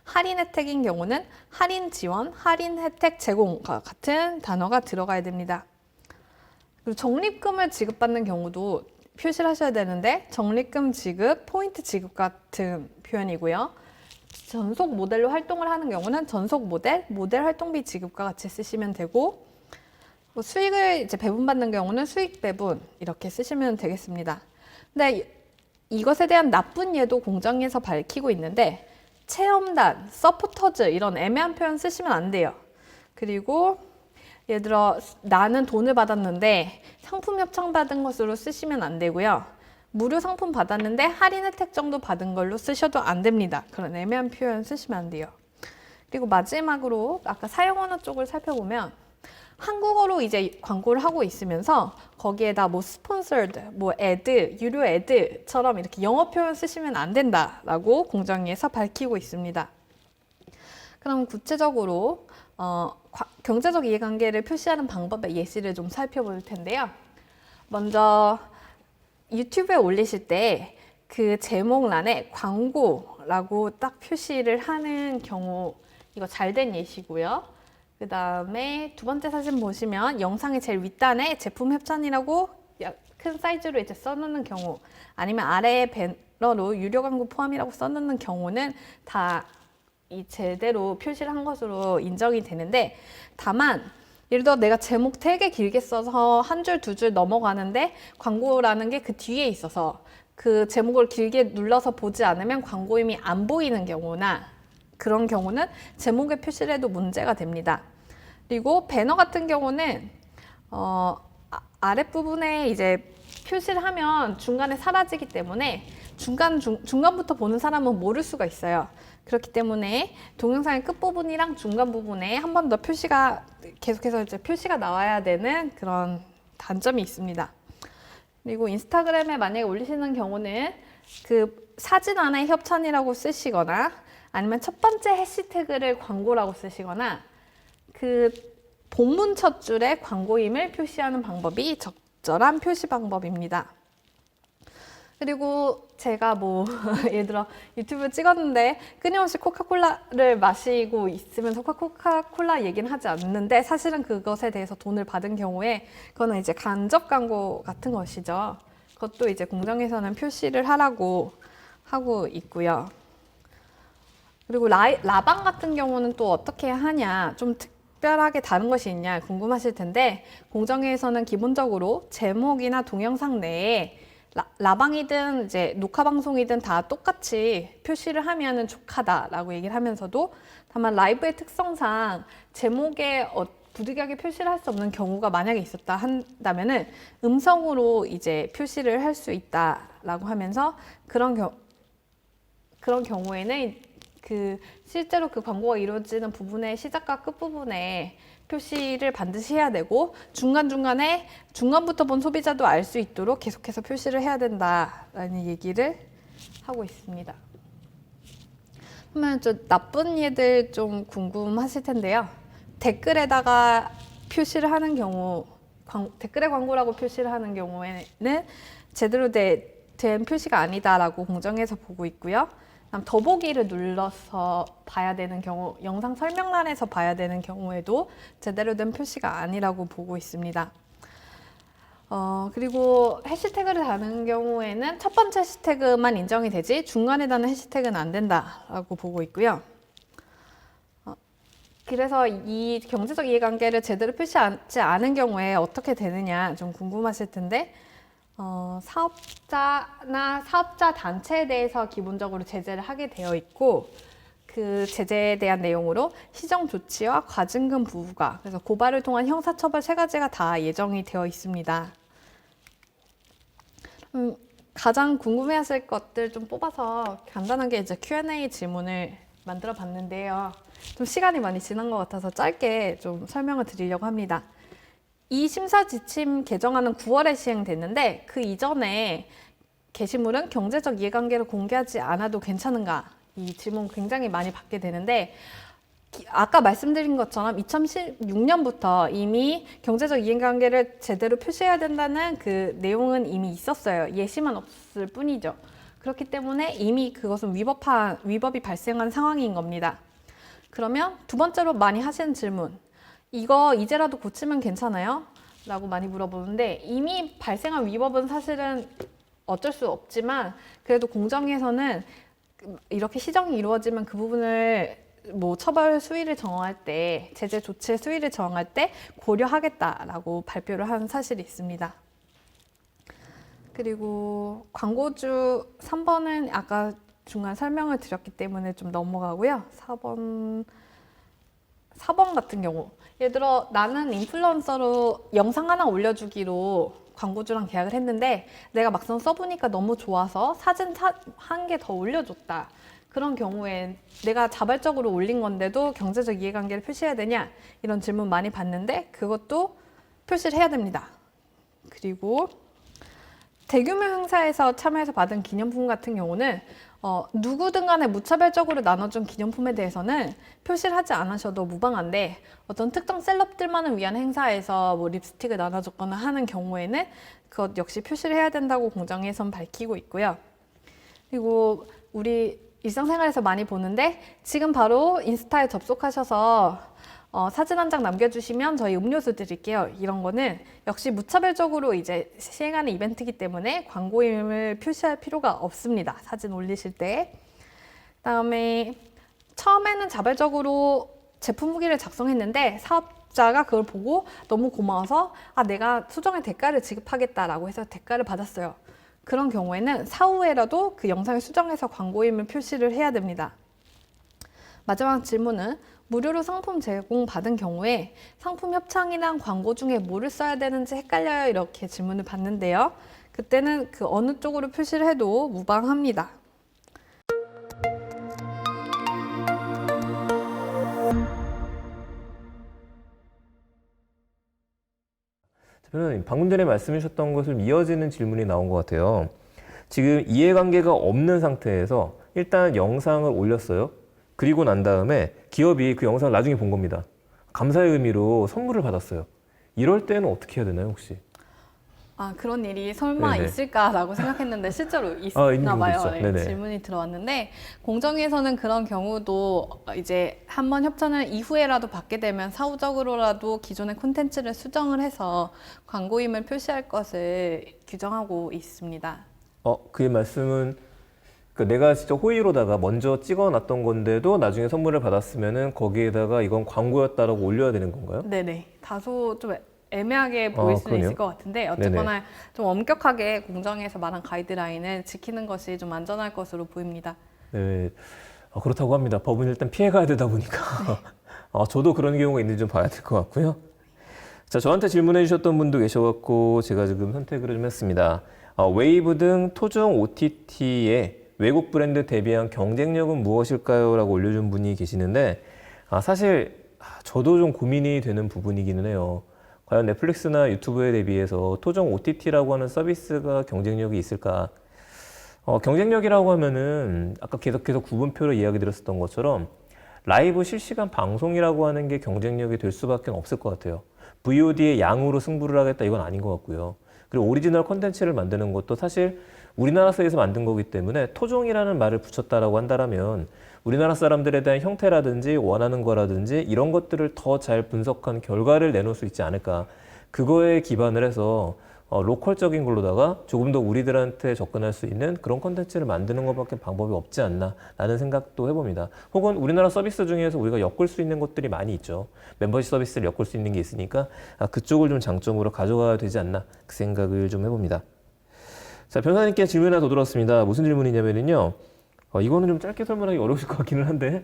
할인 혜택인 경우는 할인 지원, 할인 혜택 제공과 같은 단어가 들어가야 됩니다. 그리고 적립금을 지급받는 경우도 표시를 하셔야 되는데 적립금 지급, 포인트 지급 같은 표현이고요. 전속 모델로 활동을 하는 경우는 전속 모델, 모델 활동비 지급과 같이 쓰시면 되고 수익을 이제 배분받는 경우는 수익 배분 이렇게 쓰시면 되겠습니다. 근데 이것에 대한 나쁜 예도 공정위에서 밝히고 있는데 체험단, 서포터즈 이런 애매한 표현 쓰시면 안 돼요. 그리고 예를 들어 나는 돈을 받았는데 상품 협찬 받은 것으로 쓰시면 안 되고요. 무료 상품 받았는데 할인 혜택 정도 받은 걸로 쓰셔도 안 됩니다. 그런 애매한 표현 쓰시면 안 돼요. 그리고 마지막으로 아까 사용 언어 쪽을 살펴보면 한국어로 이제 광고를 하고 있으면서 거기에다 뭐 스폰서드, 뭐 애드, 유료 애드처럼 이렇게 영어 표현 쓰시면 안 된다라고 공정위에서 밝히고 있습니다. 그럼 구체적으로 경제적 이해관계를 표시하는 방법의 예시를 좀 살펴볼 텐데요. 먼저 유튜브에 올리실 때 그 제목란에 광고라고 딱 표시를 하는 경우, 이거 잘 된 예시고요. 그 다음에 두 번째 사진 보시면 영상의 제일 윗단에 제품 협찬이라고 큰 사이즈로 이제 써놓는 경우, 아니면 아래에 배너로 유료 광고 포함이라고 써놓는 경우는 다 이 제대로 표시를 한 것으로 인정이 되는데, 다만 예를 들어 내가 제목 되게 길게 써서 한 줄, 두 줄 넘어가는데 광고라는 게 그 뒤에 있어서 그 제목을 길게 눌러서 보지 않으면 광고임이 안 보이는 경우나, 그런 경우는 제목에 표시를 해도 문제가 됩니다. 그리고 배너 같은 경우는 아랫부분에 이제 표시를 하면 중간에 사라지기 때문에 중간부터 보는 사람은 모를 수가 있어요. 그렇기 때문에 동영상의 끝부분이랑 중간 부분에 한 번 더 표시가 계속해서 이제 표시가 나와야 되는 그런 단점이 있습니다. 그리고 인스타그램에 만약에 올리시는 경우는 그 사진 안에 협찬이라고 쓰시거나, 아니면 첫 번째 해시태그를 광고라고 쓰시거나, 그 본문 첫 줄에 광고임을 표시하는 방법이 적절한 표시 방법입니다. 그리고 제가 뭐 예를 들어 유튜브 찍었는데 끊임없이 코카콜라를 마시고 있으면서 코카콜라 얘기는 하지 않는데 사실은 그것에 대해서 돈을 받은 경우에 그거는 이제 간접 광고 같은 것이죠. 그것도 이제 공정에서는 표시를 하라고 하고 있고요. 그리고 라방 같은 경우는 또 어떻게 하냐, 좀 특별하게 다른 것이 있냐 궁금하실 텐데, 공정위에서는 기본적으로 제목이나 동영상 내에 라방이든 이제 녹화 방송이든 다 똑같이 표시를 하면은 족하다라고 얘기를 하면서도, 다만 라이브의 특성상 제목에 부득이하게 표시를 할 수 없는 경우가 만약에 있었다 한다면은 음성으로 이제 표시를 할 수 있다라고 하면서, 그런 경우에는 실제로 그 광고가 이루어지는 부분의 시작과 끝 부분에 표시를 반드시 해야 되고, 중간부터 본 소비자도 알 수 있도록 계속해서 표시를 해야 된다라는 얘기를 하고 있습니다. 그러면 좀 나쁜 예들 좀 궁금하실 텐데요. 댓글에다가 표시를 하는 경우, 댓글에 광고라고 표시를 하는 경우에는 제대로 된 표시가 아니다라고 공정에서 보고 있고요. 더보기를 눌러서 봐야 되는 경우, 영상 설명란에서 봐야 되는 경우에도 제대로 된 표시가 아니라고 보고 있습니다. 그리고 해시태그를 다는 경우에는 첫 번째 해시태그만 인정이 되지 중간에 다는 해시태그는 안 된다라고 보고 있고요. 그래서 이 경제적 이해관계를 제대로 표시하지 않은 경우에 어떻게 되느냐 좀 궁금하실 텐데, 사업자나 사업자 단체에 대해서 기본적으로 제재를 하게 되어 있고, 그 제재에 대한 내용으로 시정 조치와 과징금 부과, 그래서 고발을 통한 형사처벌 3가지가 다 예정이 되어 있습니다. 가장 궁금해하실 것들 좀 뽑아서 간단하게 이제 Q&A 질문을 만들어 봤는데요. 좀 시간이 많이 지난 것 같아서 짧게 좀 설명을 드리려고 합니다. 이 심사 지침 개정안은 9월에 시행됐는데, 그 이전에 게시물은 경제적 이해관계를 공개하지 않아도 괜찮은가? 이 질문 굉장히 많이 받게 되는데, 아까 말씀드린 것처럼 2016년부터 이미 경제적 이해관계를 제대로 표시해야 된다는 그 내용은 이미 있었어요. 예시만 없을 뿐이죠. 그렇기 때문에 이미 그것은 위법이 발생한 상황인 겁니다. 그러면 두 번째로 많이 하시는 질문, 이거 이제라도 고치면 괜찮아요? 라고 많이 물어보는데, 이미 발생한 위법은 사실은 어쩔 수 없지만, 그래도 공정위에서는 이렇게 시정이 이루어지면 그 부분을 뭐 처벌 수위를 정할 때, 제재 조치의 수위를 정할 때 고려하겠다라고 발표를 한 사실이 있습니다. 그리고 광고주 3번은 아까 중간 설명을 드렸기 때문에 좀 넘어가고요. 4번 같은 경우 예를 들어 나는 인플루언서로 영상 하나 올려주기로 광고주랑 계약을 했는데 내가 막상 써보니까 너무 좋아서 사진 한 개 더 올려줬다. 그런 경우에 내가 자발적으로 올린 건데도 경제적 이해관계를 표시해야 되냐? 이런 질문 많이 받는데 그것도 표시를 해야 됩니다. 그리고 대규모 행사에서 참여해서 받은 기념품 같은 경우는 누구든 간에 무차별적으로 나눠준 기념품에 대해서는 표시를 하지 않으셔도 무방한데 어떤 특정 셀럽들만을 위한 행사에서 뭐 립스틱을 나눠줬거나 하는 경우에는 그것 역시 표시를 해야 된다고 공정위에서는 밝히고 있고요. 그리고 우리 일상생활에서 많이 보는데 지금 바로 인스타에 접속하셔서 사진 한 장 남겨주시면 저희 음료수 드릴게요. 이런 거는 역시 무차별적으로 이제 시행하는 이벤트이기 때문에 광고임을 표시할 필요가 없습니다. 사진 올리실 때. 그다음에 처음에는 자발적으로 제품 후기를 작성했는데 사업자가 그걸 보고 너무 고마워서 내가 수정의 대가를 지급하겠다라고 해서 대가를 받았어요. 그런 경우에는 사후에라도 그 영상을 수정해서 광고임을 표시를 해야 됩니다. 마지막 질문은 무료로 상품 제공받은 경우에 상품 협찬이랑 광고 중에 뭐를 써야 되는지 헷갈려요 이렇게 질문을 받는데요. 그때는 그 어느 쪽으로 표시를 해도 무방합니다. 변호사님, 방금 전에 말씀해 주셨던 것을 이어지는 질문이 나온 것 같아요. 지금 이해관계가 없는 상태에서 일단 영상을 올렸어요. 그리고 난 다음에 기업이 그 영상을 나중에 본 겁니다. 감사의 의미로 선물을 받았어요. 이럴 때는 어떻게 해야 되나요, 혹시? 그런 일이 설마 네네. 있을까라고 생각했는데 실제로 있나 봐요. 네, 질문이 들어왔는데 공정위에서는 그런 경우도 이제 한번 협찬을 이후에라도 받게 되면 사후적으로라도 기존의 콘텐츠를 수정을 해서 광고임을 표시할 것을 규정하고 있습니다. 그 말씀은 내가 진짜 호의로다가 먼저 찍어놨던 건데도 나중에 선물을 받았으면은 거기에다가 이건 광고였다라고 올려야 되는 건가요? 네네. 다소 좀 애매하게 보일 수는 있을 것 같은데 어쨌거나 네네. 좀 엄격하게 공정위에서 말한 가이드라인을 지키는 것이 좀 안전할 것으로 보입니다. 네, 그렇다고 합니다. 법은 일단 피해가야 되다 보니까 네. 저도 그런 경우가 있는지 좀 봐야 될 것 같고요. 자, 저한테 질문해 주셨던 분도 계셔갖고 제가 지금 선택을 좀 했습니다. 웨이브 등 토종 OTT에 외국 브랜드 대비한 경쟁력은 무엇일까요? 라고 올려준 분이 계시는데 사실 저도 좀 고민이 되는 부분이기는 해요. 과연 넷플릭스나 유튜브에 대비해서 토종 OTT라고 하는 서비스가 경쟁력이 있을까? 경쟁력이라고 하면은 아까 계속해서 구분표로 이야기 드렸었던 것처럼 라이브 실시간 방송이라고 하는 게 경쟁력이 될 수밖에 없을 것 같아요. VOD의 양으로 승부를 하겠다 이건 아닌 것 같고요. 그리고 오리지널 콘텐츠를 만드는 것도 사실 우리나라 사회에서 만든 거기 때문에 토종이라는 말을 붙였다라고 한다면 우리나라 사람들에 대한 형태라든지 원하는 거라든지 이런 것들을 더 잘 분석한 결과를 내놓을 수 있지 않을까. 그거에 기반을 해서 로컬적인 걸로다가 조금 더 우리들한테 접근할 수 있는 그런 콘텐츠를 만드는 것밖에 방법이 없지 않나 라는 생각도 해봅니다. 혹은 우리나라 서비스 중에서 우리가 엮을 수 있는 것들이 많이 있죠. 멤버십 서비스를 엮을 수 있는 게 있으니까 그쪽을 좀 장점으로 가져가야 되지 않나 그 생각을 좀 해봅니다. 자, 변호사님께 질문 하나 더 들었습니다. 무슨 질문이냐면요. 이거는 좀 짧게 설명하기 어려우실 것 같기는 한데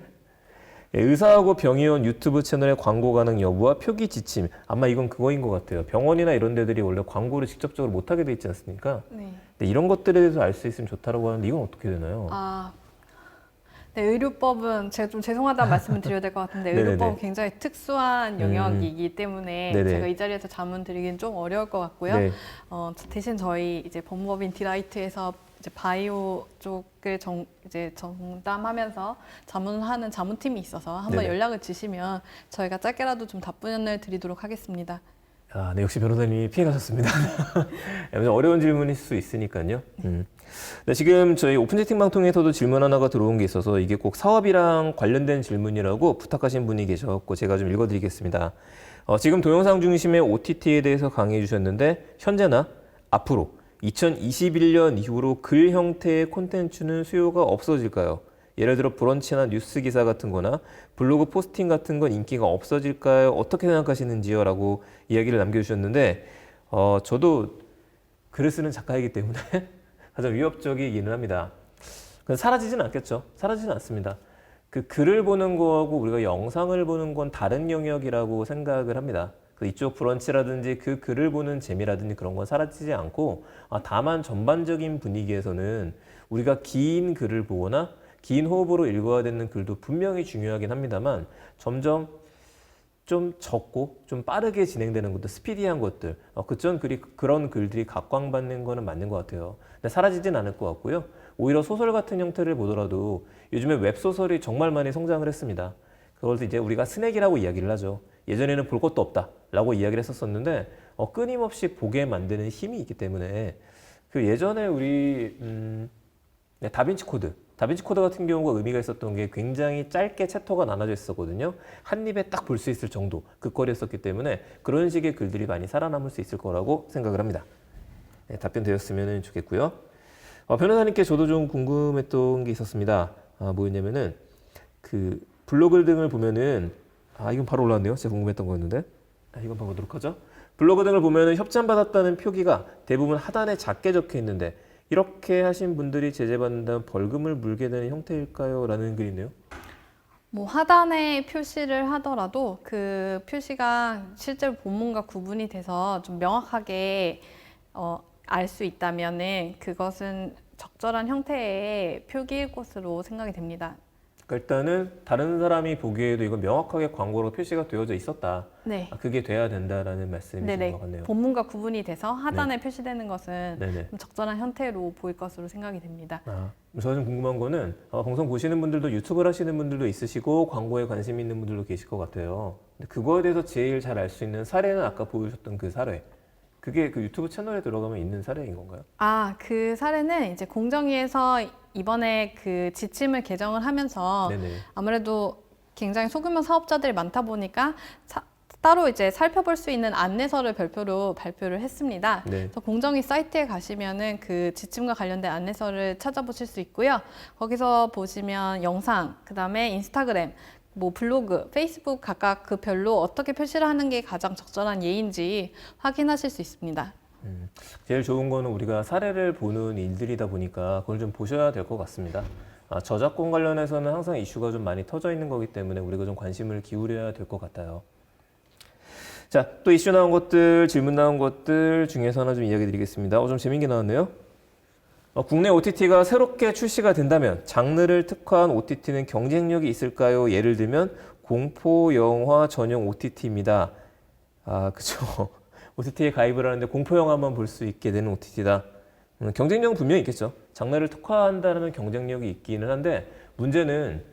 의사하고 병의원 유튜브 채널의 광고 가능 여부와 표기 지침. 아마 이건 그거인 것 같아요. 병원이나 이런 데들이 원래 광고를 직접적으로 못하게 돼 있지 않습니까? 네. 근데 이런 것들에 대해서 알 수 있으면 좋다라고 하는데 이건 어떻게 되나요? 네, 의료법은 제가 좀 죄송하다는 말씀을 드려야 될 것 같은데 의료법은 굉장히 특수한 영역이기 때문에 제가 이 자리에서 자문 드리기는 좀 어려울 것 같고요. 네. 대신 저희 이제 법무법인 디라이트에서 이제 바이오 쪽을 이제 정담하면서 자문하는 자문팀이 있어서 한번 연락을 주시면 저희가 짧게라도 좀 답변을 드리도록 하겠습니다. 네, 역시 변호사님이 피해가셨습니다. 어려운 질문일 수 있으니까요. 네, 지금 저희 오픈 채팅방 통해서도 질문 하나가 들어온 게 있어서 이게 꼭 사업이랑 관련된 질문이라고 부탁하신 분이 계셔서 제가 좀 읽어드리겠습니다. 지금 동영상 중심의 OTT에 대해서 강의해 주셨는데 현재나 앞으로 2021년 이후로 글 형태의 콘텐츠는 수요가 없어질까요? 예를 들어 브런치나 뉴스 기사 같은 거나 블로그 포스팅 같은 건 인기가 없어질까요? 어떻게 생각하시는지요? 라고 이야기를 남겨주셨는데 저도 글을 쓰는 작가이기 때문에 가장 위협적이기는 합니다. 사라지진 않겠죠. 사라지진 않습니다. 그 글을 보는 거하고 우리가 영상을 보는 건 다른 영역이라고 생각을 합니다. 그 이쪽 브런치라든지 그 글을 보는 재미라든지 그런 건 사라지지 않고 다만 전반적인 분위기에서는 우리가 긴 글을 보거나 긴 호흡으로 읽어야 되는 글도 분명히 중요하긴 합니다만 점점 좀 적고 좀 빠르게 진행되는 것들, 스피디한 것들, 그런 글들이 각광받는 거는 맞는 것 같아요. 근데 사라지진 않을 것 같고요. 오히려 소설 같은 형태를 보더라도 요즘에 웹소설이 정말 많이 성장을 했습니다. 그걸 이제 우리가 스낵이라고 이야기를 하죠. 예전에는 볼 것도 없다라고 이야기를 했었었는데 끊임없이 보게 만드는 힘이 있기 때문에 그 예전에 우리 다빈치 코드 같은 경우가 의미가 있었던 게 굉장히 짧게 챕터가 나눠져 있었거든요. 한 입에 딱 볼 수 있을 정도 그 거리였었기 때문에 그런 식의 글들이 많이 살아남을 수 있을 거라고 생각을 합니다. 네, 답변 되었으면 좋겠고요. 변호사님께 저도 좀 궁금했던 게 있었습니다. 뭐였냐면은 그 블로그 등을 보면은 이건 바로 올라왔네요. 제가 궁금했던 거였는데 이건 봐보도록 하죠. 블로그 등을 보면은 협찬받았다는 표기가 대부분 하단에 작게 적혀 있는데 이렇게 하신 분들이 제재받는다면 벌금을 물게 되는 형태일까요? 라는 글이네요. 뭐 하단에 표시를 하더라도 그 표시가 실제로 본문과 구분이 돼서 좀 명확하게 알 수 있다면은 그것은 적절한 형태의 표기일 것으로 생각이 됩니다. 그러니까 일단은 다른 사람이 보기에도 이건 명확하게 광고로 표시가 되어져 있었다. 네. 그게 돼야 된다라는 말씀이신 네네. 것 같네요. 본문과 구분이 돼서 하단에 표시되는 것은 네네. 좀 적절한 형태로 보일 것으로 생각이 됩니다. 저 좀 궁금한 거는 방송 보시는 분들도 유튜브를 하시는 분들도 있으시고 광고에 관심 있는 분들도 계실 것 같아요. 근데 그거에 대해서 제일 잘 알 수 있는 사례는 아까 보여주셨던 그 사례. 그게 그 유튜브 채널에 들어가면 있는 사례인 건가요? 그 사례는 이제 공정위에서 이번에 그 지침을 개정을 하면서 네네. 아무래도 굉장히 소규모 사업자들이 많다 보니까 따로 이제 살펴볼 수 있는 안내서를 별표로 발표를 했습니다. 네. 그래서 공정위 사이트에 가시면은 그 지침과 관련된 안내서를 찾아보실 수 있고요. 거기서 보시면 영상, 그다음에 인스타그램, 뭐 블로그, 페이스북 각각 그 별로 어떻게 표시를 하는 게 가장 적절한 예인지 확인하실 수 있습니다. 제일 좋은 거는 우리가 사례를 보는 일들이다 보니까 그걸 좀 보셔야 될 것 같습니다. 저작권 관련해서는 항상 이슈가 좀 많이 터져 있는 거기 때문에 우리가 좀 관심을 기울여야 될 것 같아요. 자, 또 이슈 나온 것들, 질문 나온 것들 중에서 하나 좀 이야기 드리겠습니다. 좀 재밌게 나왔네요. 국내 OTT가 새롭게 출시가 된다면 장르를 특화한 OTT는 경쟁력이 있을까요? 예를 들면 공포 영화 전용 OTT입니다. 그쵸. OTT에 가입을 하는데 공포 영화만 볼 수 있게 되는 OTT다. 경쟁력은 분명히 있겠죠. 장르를 특화한다는 경쟁력이 있기는 한데 문제는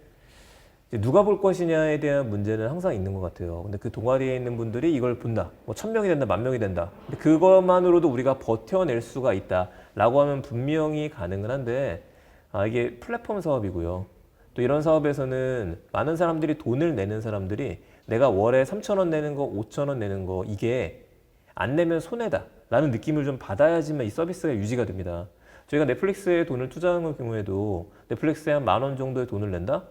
이제 누가 볼 것이냐에 대한 문제는 항상 있는 것 같아요. 근데 그 동아리에 있는 분들이 이걸 본다. 뭐 1000명이 된다, 10,000명이 된다. 근데 그것만으로도 우리가 버텨낼 수가 있다라고 하면 분명히 가능은 한데 이게 플랫폼 사업이고요. 또 이런 사업에서는 많은 사람들이 돈을 내는 사람들이 내가 월에 3,000원 내는 거, 5,000원 내는 거 이게 안 내면 손해다 라는 느낌을 좀 받아야지만 이 서비스가 유지가 됩니다. 저희가 넷플릭스에 돈을 투자하는 경우에도 넷플릭스에 한 10,000원 정도의 돈을 낸다?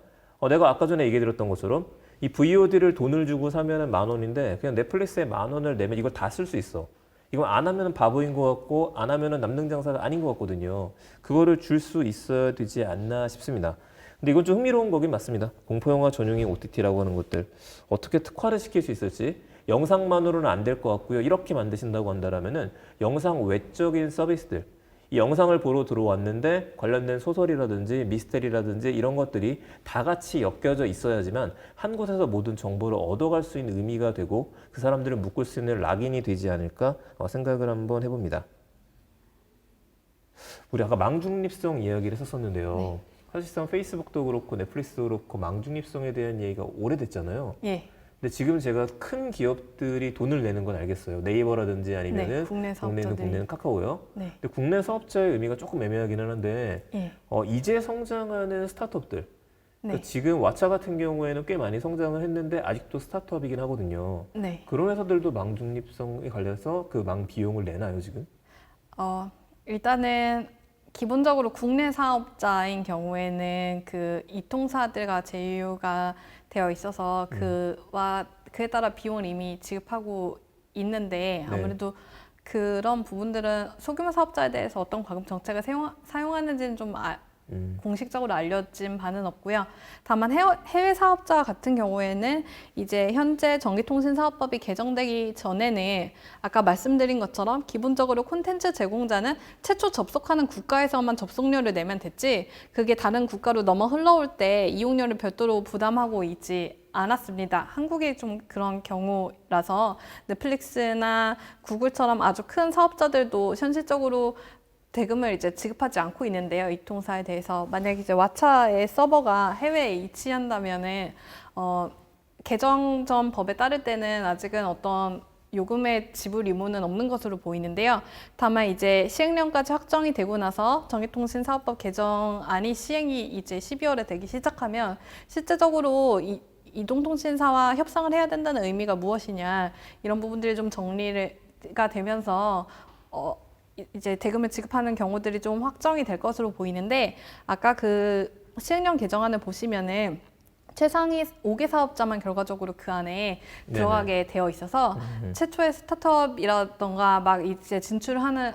내가 아까 전에 얘기 드렸던 것처럼 이 VOD를 돈을 주고 사면은 10,000원인데 그냥 넷플릭스에 10,000원을 내면 이걸 다 쓸 수 있어. 이건 안 하면은 바보인 것 같고 안 하면은 남는 장사가 아닌 것 같거든요. 그거를 줄 수 있어야 되지 않나 싶습니다. 근데 이건 좀 흥미로운 거긴 맞습니다. 공포영화 전용의 OTT라고 하는 것들 어떻게 특화를 시킬 수 있을지 영상만으로는 안 될 것 같고요. 이렇게 만드신다고 한다면은 영상 외적인 서비스들 이 영상을 보러 들어왔는데 관련된 소설이라든지 미스테리라든지 이런 것들이 다 같이 엮여져 있어야지만 한 곳에서 모든 정보를 얻어갈 수 있는 의미가 되고 그 사람들을 묶을 수 있는 락인이 되지 않을까 생각을 한번 해봅니다. 우리 아까 망중립성 이야기를 했었는데요. 네. 사실상 페이스북도 그렇고 넷플릭스도 그렇고 망중립성에 대한 얘기가 오래됐잖아요. 예. 근데 지금 제가 큰 기업들이 돈을 내는 건 알겠어요. 네이버라든지 아니면은 국내 사업자들. 국내는 카카오요. 네. 근데 국내 사업자의 의미가 조금 애매하기는 한데 예. 이제 성장하는 스타트업들. 네. 그러니까 지금 왓챠 같은 경우에는 꽤 많이 성장을 했는데 아직도 스타트업이긴 하거든요. 네. 그런 회사들도 망중립성에 관련해서 그 망 비용을 내나요 지금? 일단은 기본적으로 국내 사업자인 경우에는 그 이통사들과 제휴가 되어 있어서 그에 따라 비용을 이미 지급하고 있는데 아무래도 그런 부분들은 소규모 사업자에 대해서 어떤 과금 정책을 사용하는지는 좀 공식적으로 알려진 바는 없고요. 다만 해외 사업자 같은 경우에는 이제 현재 전기통신사업법이 개정되기 전에는 아까 말씀드린 것처럼 기본적으로 콘텐츠 제공자는 최초 접속하는 국가에서만 접속료를 내면 됐지, 그게 다른 국가로 넘어 흘러올 때 이용료를 별도로 부담하고 있지 않았습니다. 한국이 좀 그런 경우라서 넷플릭스나 구글처럼 아주 큰 사업자들도 현실적으로 대금을 이제 지급하지 않고 있는데요. 이통사에 대해서 만약 이제 왓챠의 서버가 해외에 위치한다면은 개정 전 법에 따를 때는 아직은 어떤 요금의 지불 의무는 없는 것으로 보이는데요. 다만 이제 시행령까지 확정이 되고 나서 전기통신사업법 개정안이 시행이 이제 12월에 되기 시작하면 실제적으로 이동통신사와 협상을 해야 된다는 의미가 무엇이냐, 이런 부분들이 좀 정리가 되면서 이제 대금을 지급하는 경우들이 좀 확정이 될 것으로 보이는데, 아까 그 시행령 개정안을 보시면은 최상위 5개 사업자만 결과적으로 그 안에 들어가게 되어 있어서 최초의 스타트업이라던가 막 이제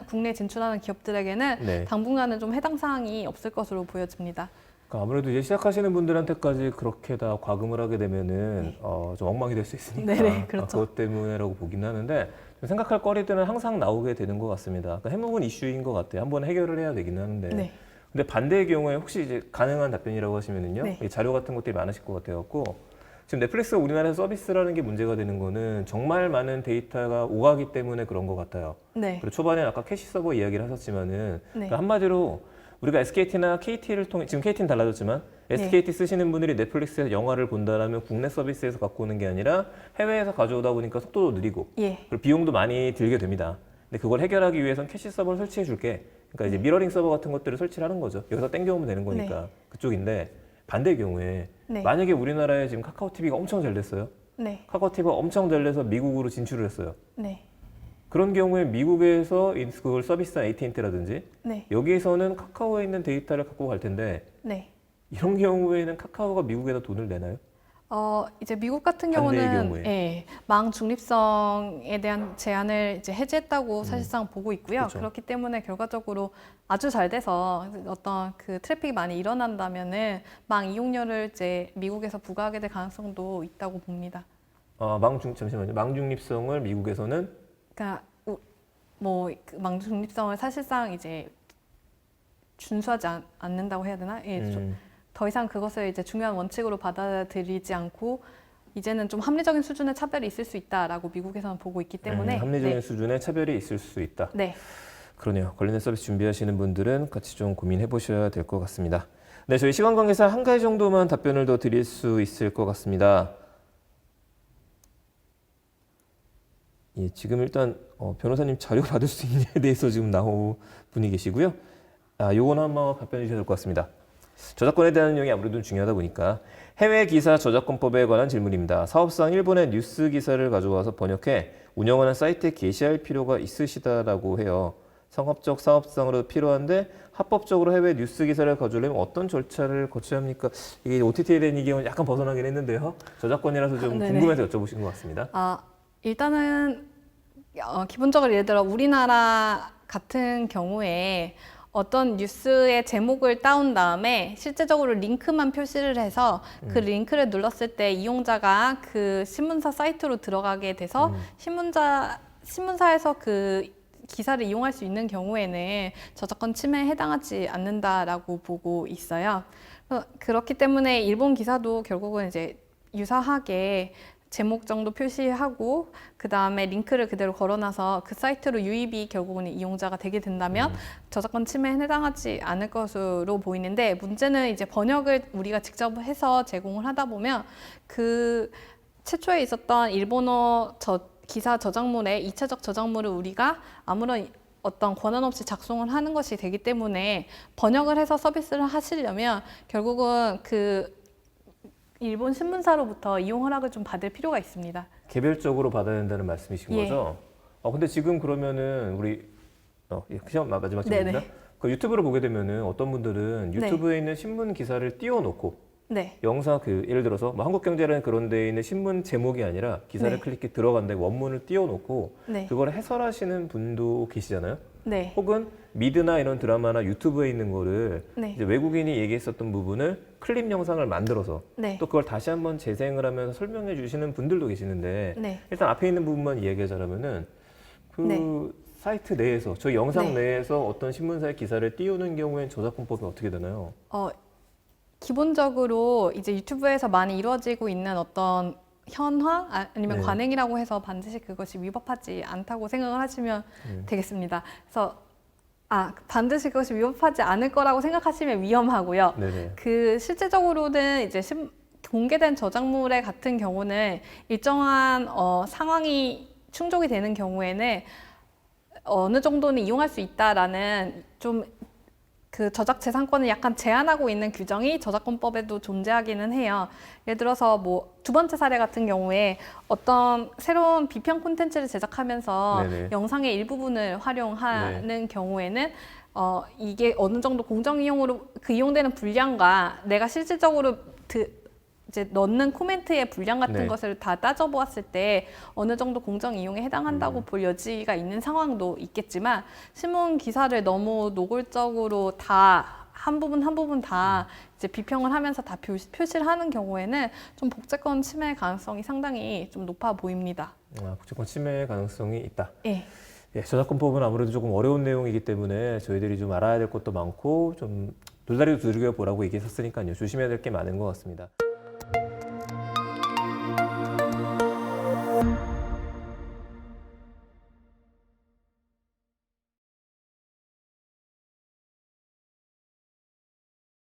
국내 진출하는 기업들에게는 네. 당분간은 좀 해당 사항이 없을 것으로 보여집니다. 그러니까 아무래도 이제 시작하시는 분들한테까지 그렇게 다 과금을 하게 되면은 좀 엉망이 될 수 있으니까 네네, 그렇죠. 그것 때문에라고 보긴 하는데, 좀 생각할 거리들은 항상 나오게 되는 것 같습니다. 그러니까 해묵은 이슈인 것 같아요. 한번 해결을 해야 되긴 하는데. 네. 근데 반대의 경우에 혹시 이제 가능한 답변이라고 하시면은요, 네. 이 자료 같은 것들이 많으실 것 같아갖고, 지금 넷플릭스가 우리나라에서 서비스라는 게 문제가 되는 거는 정말 많은 데이터가 오가기 때문에 그런 것 같아요. 네. 그리고 초반에 아까 캐시 서버 이야기를 하셨지만은, 네. 그러니까 한마디로 우리가 SKT나 KT를 통해, 지금 KT는 달라졌지만 SKT 쓰시는 분들이 넷플릭스에서 영화를 본다라면 국내 서비스에서 갖고 오는 게 아니라 해외에서 가져오다 보니까 속도도 느리고 예. 그리고 비용도 많이 들게 됩니다. 근데 그걸 해결하기 위해서는 캐시 서버를 설치해 줄게. 그러니까 이제 미러링 서버 같은 것들을 설치를 하는 거죠. 여기서 땡겨오면 되는 거니까. 그쪽인데, 반대의 경우에 네. 만약에 우리나라에 지금 카카오 TV가 엄청 잘 됐어요. 네. 카카오 TV가 엄청 잘 돼서 미국으로 진출을 했어요. 네. 그런 경우에 미국에서 그걸 서비스한 AT&T라든지 네. 여기에서는 카카오에 있는 데이터를 갖고 갈 텐데, 네. 이런 경우에는 카카오가 미국에다 돈을 내나요? 이제 미국 같은 반대의 경우는 경우에. 예, 망 중립성에 대한 제한을 이제 해제했다고 사실상 보고 있고요. 그렇죠. 그렇기 때문에 결과적으로 아주 잘 돼서 어떤 그 트래픽이 많이 일어난다면은 망 이용료를 이제 미국에서 부과하게 될 가능성도 있다고 봅니다. 잠시만요. 망중립성을 미국에서는 그러니까 망 중립성을 사실상 이제 준수하지 않는다고 해야 되나? 예, 더 이상 그것을 이제 중요한 원칙으로 받아들이지 않고 이제는 좀 합리적인 수준의 차별이 있을 수 있다라고 미국에서는 보고 있기 때문에 합리적인 네. 수준의 차별이 있을 수 있다. 네. 그러네요. 관련된 서비스 준비하시는 분들은 같이 좀 고민해 보셔야 될 것 같습니다. 네, 저희 시간 관계상 한 가지 정도만 답변을 더 드릴 수 있을 것 같습니다. 예, 지금 일단 변호사님 자료 받을 수 있느냐에 대해서 지금 나온 분이 계시고요. 요건 한번 답변해 주셔야 될 것 같습니다. 저작권에 대한 내용이 아무래도 중요하다 보니까 해외 기사 저작권법에 관한 질문입니다. 사업상 일본의 뉴스 기사를 가져와서 번역해 운영하는 사이트에 게시할 필요가 있으시다라고 해요. 상업적 사업상으로 필요한데 합법적으로 해외 뉴스 기사를 가져오려면 어떤 절차를 거쳐야 합니까? 이게 OTT에 대한 얘기는 약간 벗어나긴 했는데요. 저작권이라서 좀 네네. 궁금해서 여쭤보신 것 같습니다. 일단은 기본적으로 예를 들어 우리나라 같은 경우에 어떤 뉴스의 제목을 따온 다음에 실제적으로 링크만 표시를 해서 그 링크를 눌렀을 때 이용자가 그 신문사 사이트로 들어가게 돼서 신문사에서 그 기사를 이용할 수 있는 경우에는 저작권 침해에 해당하지 않는다라고 보고 있어요. 그렇기 때문에 일본 기사도 결국은 이제 유사하게 제목 정도 표시하고 그 다음에 링크를 그대로 걸어놔서 그 사이트로 유입이 결국은 이용자가 되게 된다면 저작권 침해에 해당하지 않을 것으로 보이는데, 문제는 이제 번역을 우리가 직접 해서 제공을 하다 보면 그 최초에 있었던 일본어 기사 저작물의 이체적 저작물을 우리가 아무런 어떤 권한 없이 작성을 하는 것이 되기 때문에 번역을 해서 서비스를 하시려면 결국은 그 일본 신문사로부터 이용 허락을 좀 받을 필요가 있습니다. 개별적으로 받아야 된다는 말씀이신 예. 거죠? 근데 지금 그러면은 우리 그냥 마지막 질문입니다. 네네. 그 유튜브를 보게 되면은 어떤 분들은 유튜브에 있는 신문 기사를 띄워놓고 네. 영상 예를 들어서 뭐 한국경제라는 그런 데에 있는 신문 제목이 아니라 기사를 네. 클릭해 들어간다 원문을 띄워놓고 네. 그걸 해설하시는 분도 계시잖아요. 네. 혹은 미드나 이런 드라마나 유튜브에 있는 거를 네. 이제 외국인이 얘기했었던 부분을 클립 영상을 만들어서 네. 또 그걸 다시 한번 재생을 하면서 설명해 주시는 분들도 계시는데 네. 일단 앞에 있는 부분만 이야기하자면은 그 네. 사이트 내에서 저희 영상 네. 내에서 어떤 신문사의 기사를 띄우는 경우엔 저작권법이 어떻게 되나요? 기본적으로 이제 유튜브에서 많이 이루어지고 있는 어떤 현황 아니면 네. 관행이라고 해서 반드시 그것이 위법하지 않다고 생각을 하시면 되겠습니다. 그래서 반드시 그것이 위법하지 않을 거라고 생각하시면 위험하고요. 네네. 그 실제적으로는 이제 공개된 저작물의 같은 경우는 일정한 상황이 충족이 되는 경우에는 어느 정도는 이용할 수 있다라는 좀 그 저작재산권을 약간 제한하고 있는 규정이 저작권법에도 존재하기는 해요. 예를 들어서 뭐 두 번째 사례 같은 경우에 어떤 새로운 비평 콘텐츠를 제작하면서 네네. 영상의 일부분을 활용하는 경우에는 이게 어느 정도 공정 이용으로 그 이용되는 분량과 내가 실질적으로 이제 넣는 코멘트의 분량 같은 네. 것을 다 따져보았을 때 어느 정도 공정 이용에 해당한다고 볼 여지가 있는 상황도 있겠지만 신문 기사를 너무 노골적으로 다 한 부분 다 이제 비평을 하면서 다 표시를 하는 경우에는 좀 복제권 침해 가능성이 상당히 좀 높아 보입니다. 복제권 침해 가능성이 있다. 예. 예, 저작권법은 아무래도 조금 어려운 내용이기 때문에 저희들이 좀 알아야 될 것도 많고 좀 돌다리도 두들겨 보라고 얘기했었으니까요. 조심해야 될 게 많은 것 같습니다.